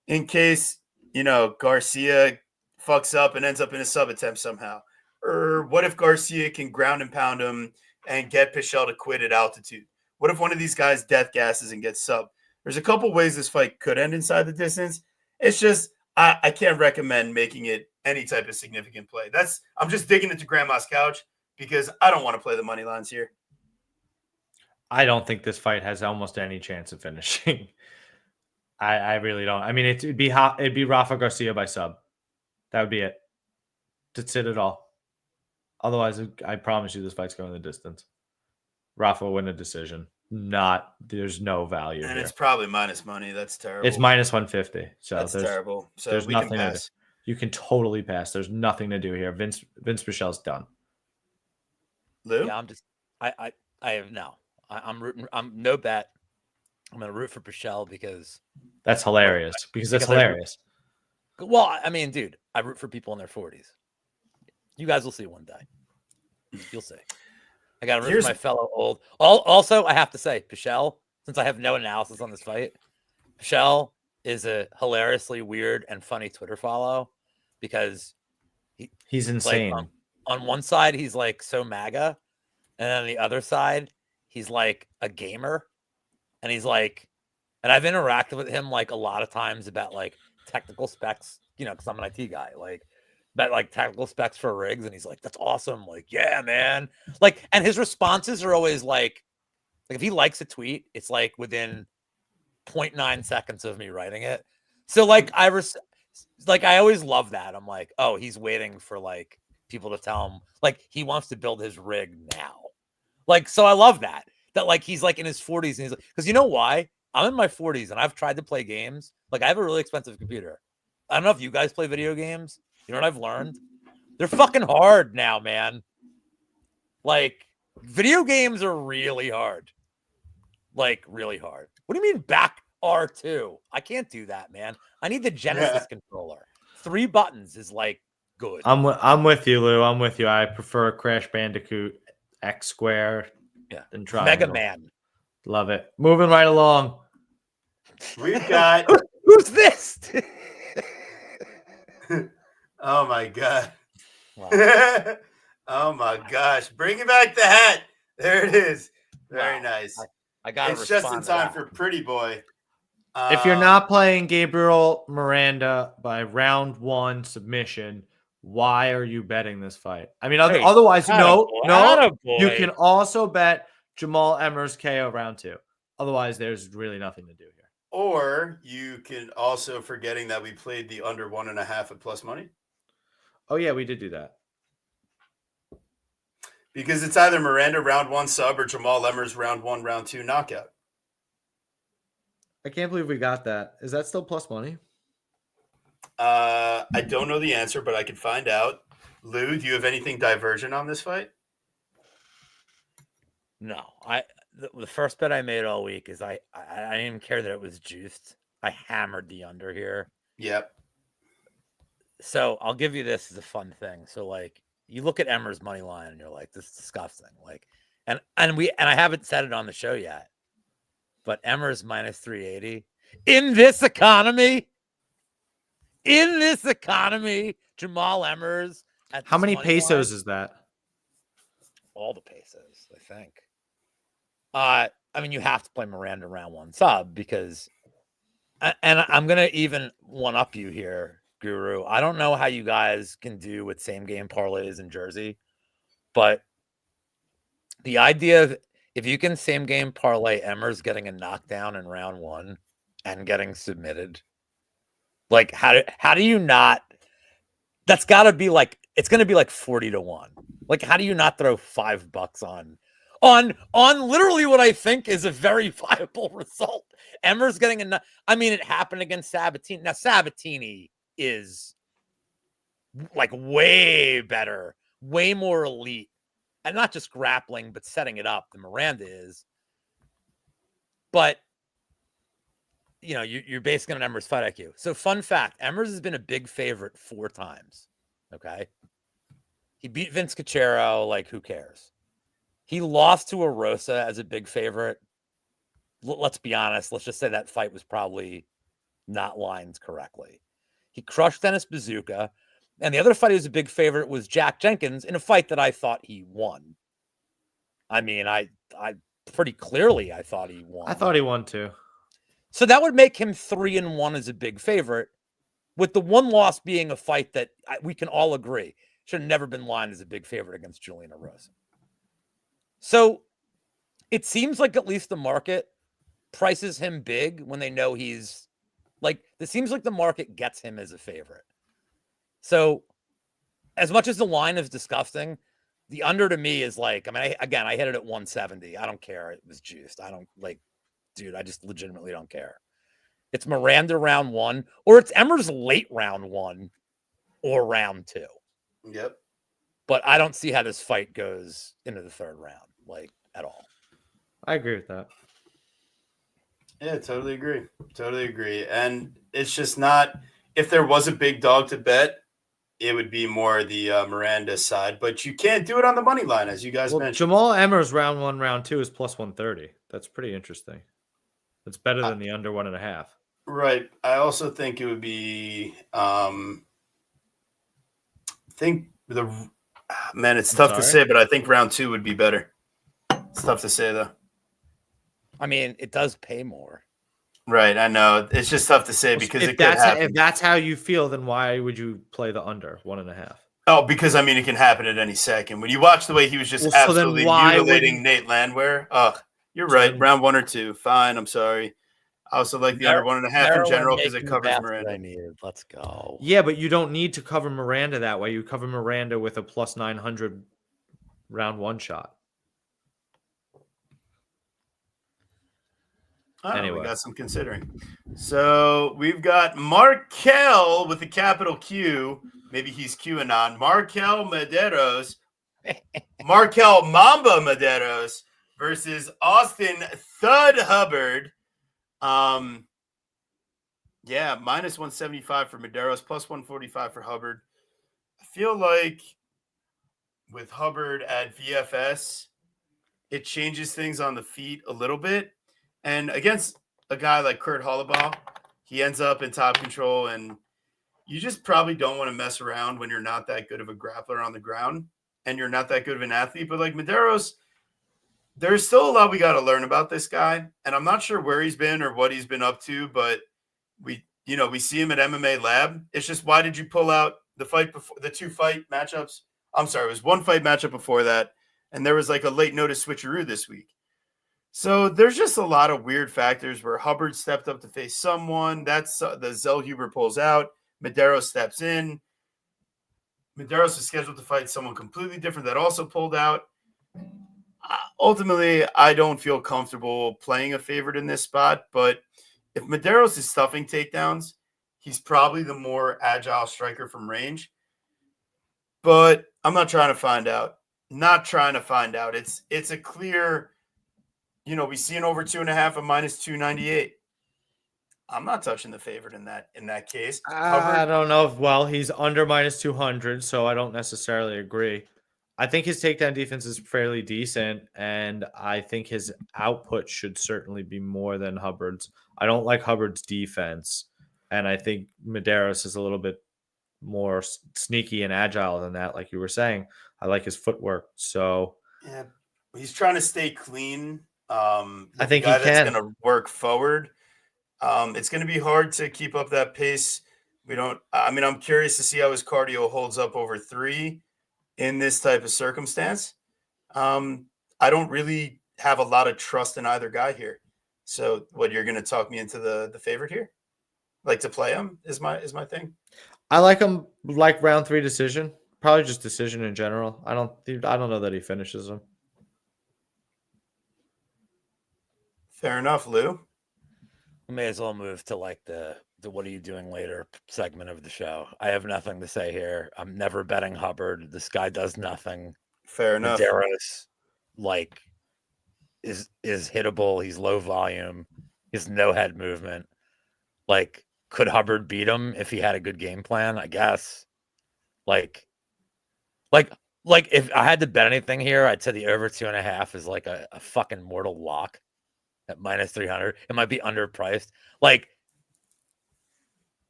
in case, Garcia fucks up and ends up in a sub attempt somehow. Or what if Garcia can ground and pound him and get Pichel to quit at altitude? What if one of these guys death gasses and gets sub? There's a couple ways this fight could end inside the distance. It's just I can't recommend making it any type of significant play. I'm just digging into grandma's couch because I don't want to play the money lines here. I don't think this fight has almost any chance of finishing. I really don't. I mean, it'd be Rafa Garcia by sub. That would be it. That's it at all. Otherwise, I promise you this fight's going the distance. Rafa will win a decision. There's no value and here. It's probably minus money. That's terrible. It's minus 150. So that's terrible. So there's we nothing can to pass. do. You can totally pass. There's nothing to do here. Vince Pichel's done. Lou? Yeah, I have no. I'm rooting. I'm no bet. I'm gonna root for Pichel because that's hilarious. Because that's hilarious. Well, I mean, dude, I root for people in their 40s. You guys will see one day. You'll see. I got to root for my fellow old. Also, I have to say, Pichel, since I have no analysis on this fight, Pichel is a hilariously weird and funny Twitter follow because he's insane. On one side, he's so MAGA, and on the other side, he's like a gamer, and he's and I've interacted with him a lot of times about technical specs, because I'm an IT guy, about technical specs for rigs, and he's that's awesome, yeah, man, and his responses are always if he likes a tweet, it's within 0.9 seconds of me writing it. So I always love that. I'm oh, he's waiting for people to tell him he wants to build his rig now. So I love that he's in his 40s and he's because you know why? I'm in my 40s and I've tried to play games. I have a really expensive computer. I don't know if you guys play video games. You know what I've learned? They're fucking hard now, man. Video games are really hard. Really hard. What do you mean back R2? I can't do that, man. I need the Genesis controller. 3 buttons is good. I'm with you, Lou. I'm with you. I prefer Crash Bandicoot X Square. Yeah. And Triangle. Mega Man. Love it. Moving right along. We've got who's this? Oh my god. Wow. Oh my gosh. Bringing back the hat. There it is. Very nice. I got it's just in time for Pretty Boy. If you're not playing Gabriel Miranda by round 1 submission, why are you betting this fight? I mean, otherwise, you can also bet Jamal Emmers KO round 2. Otherwise, there's really nothing to do here. Or you can also, forgetting that we played the under 1.5 at plus money. Oh, yeah, we did do that. Because it's either Miranda round 1 sub or Jamal Emmers round 1, round 2 knockout. I can't believe we got that. Is that still plus money? I don't know the answer, but I can find out. Lou, do you have anything divergent on this fight? No, the first bet I made all week is I didn't even care that it was juiced. I hammered the under here. Yep. So I'll give you this as a fun thing. So like you look at Emmer's money line and you're like, this is disgusting. Like, and I haven't said it on the show yet, but Emmer's minus 380 in this economy. In this economy, Jamal Emmers at How this many money pesos line, is that? all the pesos, I think. I mean, you have to play Miranda round one sub because, and I'm gonna even one up you here, Guru. I don't know how you guys can do with same game parlays in Jersey, but the idea of if you can same game parlay Emmers getting a knockdown in round one and getting submitted, like how do you not? That's got to be like it's going to be like 40-1. Like how do you not throw $5 on literally what I think is a very viable result? Emmer's getting enough. I mean, it happened against Sabatini. Now Sabatini is like way better, way more elite, and not just grappling, but setting it up than Miranda is. But you know, you're basing on Emmer's fight IQ. So fun fact, Emmers has been a big favorite 4 times. Okay. He beat Vince Cachero. Like, who cares? He lost to Arosa as a big favorite. Let's be honest. Let's just say that fight was probably not lined correctly. He crushed Dennis Bazooka. And the other fight he was a big favorite was Jack Jenkins in a fight that I thought he won. I mean, I pretty clearly I thought he won. I thought he won too. So that would make him 3-1 as a big favorite, with the one loss being a fight that we can all agree should have never been lined as a big favorite against Julian Erosa. So it seems like at least the market prices him big when they know he's like, it seems like the market gets him as a favorite. So as much as the line is disgusting, the under to me is like, I mean, I hit it at 170. I don't care. It was juiced. I don't like, dude, I just legitimately don't care. It's Miranda round one, or it's Emmers late round one or round two. Yep. But I don't see how this fight goes into the third round, like, at all. I agree with that. Yeah, totally agree. Totally agree. And it's just not, if there was a big dog to bet, it would be more the Miranda side. But you can't do it on the money line, as you guys mentioned. Jamal Emmers round one, round two is plus 130. That's pretty interesting. It's better than the under 1.5. Right. I also think it would be, it's tough to say, but I think round two would be better. It's tough to say, though. I mean, it does pay more. Right. I know. It's just tough to say because if that's how you feel, then why would you play the under 1.5? Oh, because, I mean, it can happen at any second. When you watch the way he was just absolutely mutilating Nate Landwehr, you're right. Round one or two. Fine. I'm sorry. I also like the under 1.5 in general because it covers Miranda. Let's go. Yeah, but you don't need to cover Miranda that way. You cover Miranda with a plus 900 round one shot. Anyway, we got some considering. So we've got Markel with a capital Q. Maybe he's QAnon. Markel Medeiros. Markel Mamba Medeiros versus Austin Thud Hubbard. Minus 175 for Medeiros, plus 145 for Hubbard. I feel like with Hubbard at VFS, it changes things on the feet a little bit. And against a guy like Kurt Hollabaugh, he ends up in top control, and you just probably don't want to mess around when you're not that good of a grappler on the ground and you're not that good of an athlete. But like Medeiros, there's still a lot we got to learn about this guy, and I'm not sure where he's been or what he's been up to, but we see him at MMA Lab. It's just, why did you pull out the fight before the 2 fight matchups? I'm sorry, it was 1 fight matchup before that, and there was like a late notice switcheroo this week. So there's just a lot of weird factors where Hubbard stepped up to face someone. That's the Zellhuber pulls out. Medeiros steps in. Medeiros is scheduled to fight someone completely different that also pulled out. Ultimately, I don't feel comfortable playing a favorite in this spot, but if Medeiros is stuffing takedowns, he's probably the more agile striker from range. But I'm not trying to find out. Not trying to find out. It's a clear, we see an over 2.5 of -298. I'm not touching the favorite in that case. I don't know if he's under -200, so I don't necessarily agree. I think his takedown defense is fairly decent, and I think his output should certainly be more than Hubbard's. I don't like Hubbard's defense, and I think Medeiros is a little bit more sneaky and agile than that, like you were saying. I like his footwork, so Yeah, he's trying to stay clean. I With think a guy he that's can. going to work forward. It's going to be hard to keep up that pace. I'm curious to see how his cardio holds up over 3 in this type of circumstance. I don't really have a lot of trust in either guy here. So what, you're going to talk me into the favorite here? Like to play him is my thing. I like him like round 3 decision. Probably just decision in general. I don't know that he finishes him. Fair enough, Lou. We may as well move to like the what are you doing later segment of the show. I have nothing to say here. I'm never betting Hubbard. This guy does nothing. Fair enough. Medeiros, like, is hittable. He's low volume. He has no head movement. Like, could Hubbard beat him if he had a good game plan? I guess. Like if I had to bet anything here, I'd say the over 2.5 is like a fucking mortal lock at -300. It might be underpriced. Like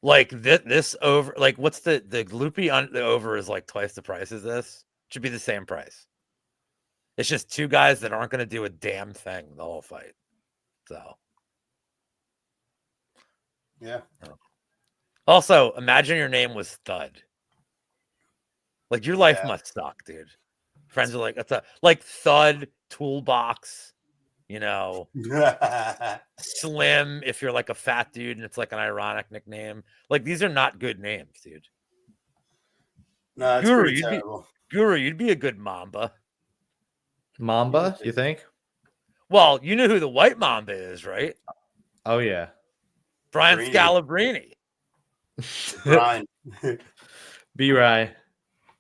this over, like what's the loopy on the over is like twice the price as this. Should be the same price. It's just two guys that aren't going to do a damn thing the whole fight. So yeah. Also, imagine your name was Thud. Like, your life must suck, dude. Friends are like, that's like Thud, Toolbox, Slim, if you're like a fat dude and it's like an ironic nickname. Like, these are not good names, dude. No, it's pretty terrible. Guru, you'd be a good Mamba. Mamba, you think? Well, you know who the white Mamba is, right? Oh, yeah. Brian Scalabrine. Brian. B-Rye.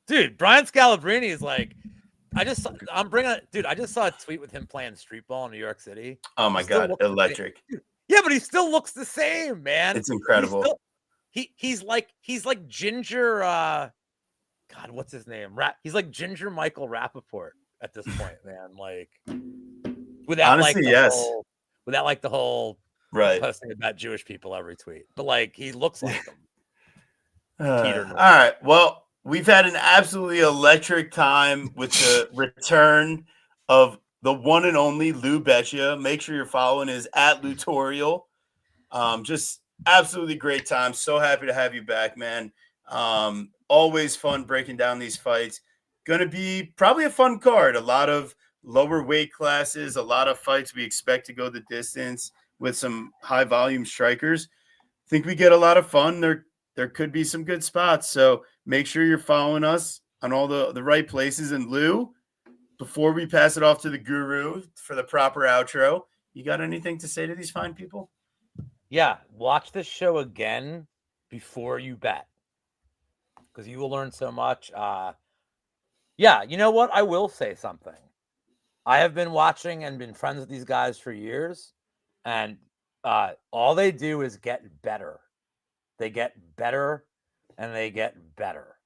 Dude, Brian Scalabrine is like, I just saw a tweet with him playing street ball in New York City. Oh my God, electric. Yeah, but he still looks the same, man. It's incredible. He's like Ginger God, what's his name? He's like Ginger Michael Rappaport at this point, man. Like, without honestly, without the whole right posting about Jewish people every tweet. But like, he looks like him. All right. Well, we've had an absolutely electric time with the return of the one and only Lou Beccia. Make sure you're following his @Lutorial. Just absolutely great time. So happy to have you back, man. Always fun breaking down these fights. Going to be probably a fun card. A lot of lower weight classes, a lot of fights we expect to go the distance with some high volume strikers. Think we get a lot of fun. There could be some good spots. So make sure you're following us on all the right places. And Lou, before we pass it off to the Guru for the proper outro, you got anything to say to these fine people? Yeah, watch this show again before you bet, because you will learn so much. Yeah, you know what? I will say something. I have been watching and been friends with these guys for years, and all they do is get better. They get better, and they get better.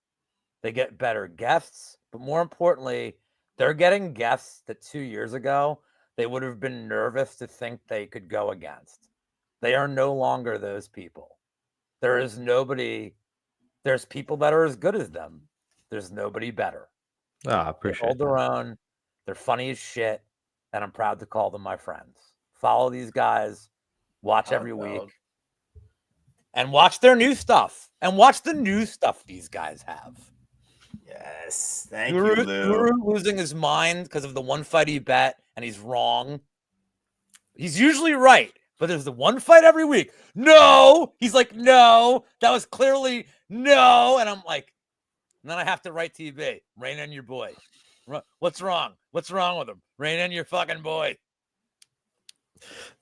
They get better guests, but more importantly, they're getting guests that 2 years ago they would have been nervous to think they could go against. They are no longer those people. There is nobody. There's people that are as good as them. There's nobody better. I appreciate it. They hold their own. They're funny as shit, and I'm proud to call them my friends. Follow these guys. Watch every week. And watch their new stuff. And watch the new stuff these guys have. Yes. Thank you, Lou. Guru losing his mind because of the one fight he bet, and he's wrong. He's usually right, but there's the one fight every week. No! He's like, no! That was clearly no! And I'm like, and then I have to write TB. Rein in your boy. What's wrong? What's wrong with him? Rein in your fucking boy.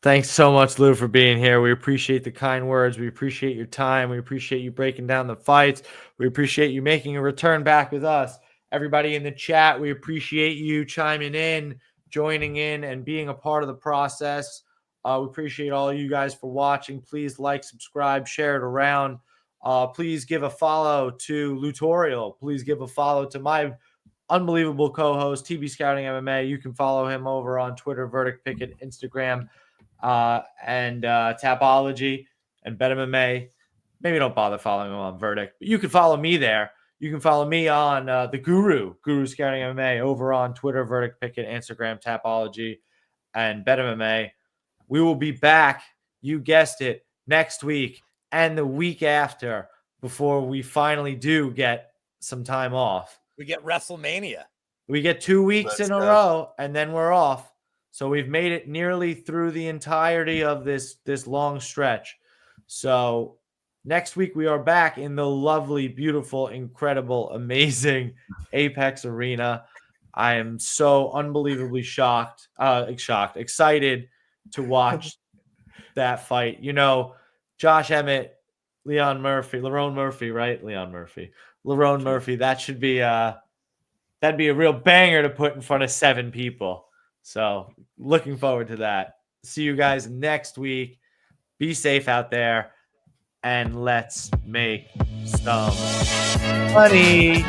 Thanks so much, Lou, for being here. We appreciate the kind words. We appreciate your time. We appreciate you breaking down the fights. We appreciate you making a return back with us. everybody in the chat. We appreciate you chiming in, joining in, and being a part of the process. We appreciate all you guys for watching. Please like, subscribe, share it around. Please give a follow to Lutorial. Please give a follow to my unbelievable co-host, TB Scouting MMA. You can follow him over on Twitter, Verdict Picket, Instagram, and Tapology and Bet MMA. Maybe don't bother following him on Verdict, but you can follow me there. You can follow me on the Guru Scouting MMA over on Twitter, Verdict Picket, Instagram, Tapology, and Bet MMA. We will be back, you guessed it, next week and the week after before we finally do get some time off. We get WrestleMania. We get 2 weeks in a row, and then we're off. So we've made it nearly through the entirety of this long stretch. So next week we are back in the lovely, beautiful, incredible, amazing Apex Arena. I am so unbelievably excited to watch that fight. You know, Josh Emmett, Lerone Murphy, right? Lerone Murphy. That should be that'd be a real banger to put in front of 7 people. So looking forward to that. See you guys next week. Be safe out there, and let's make some money.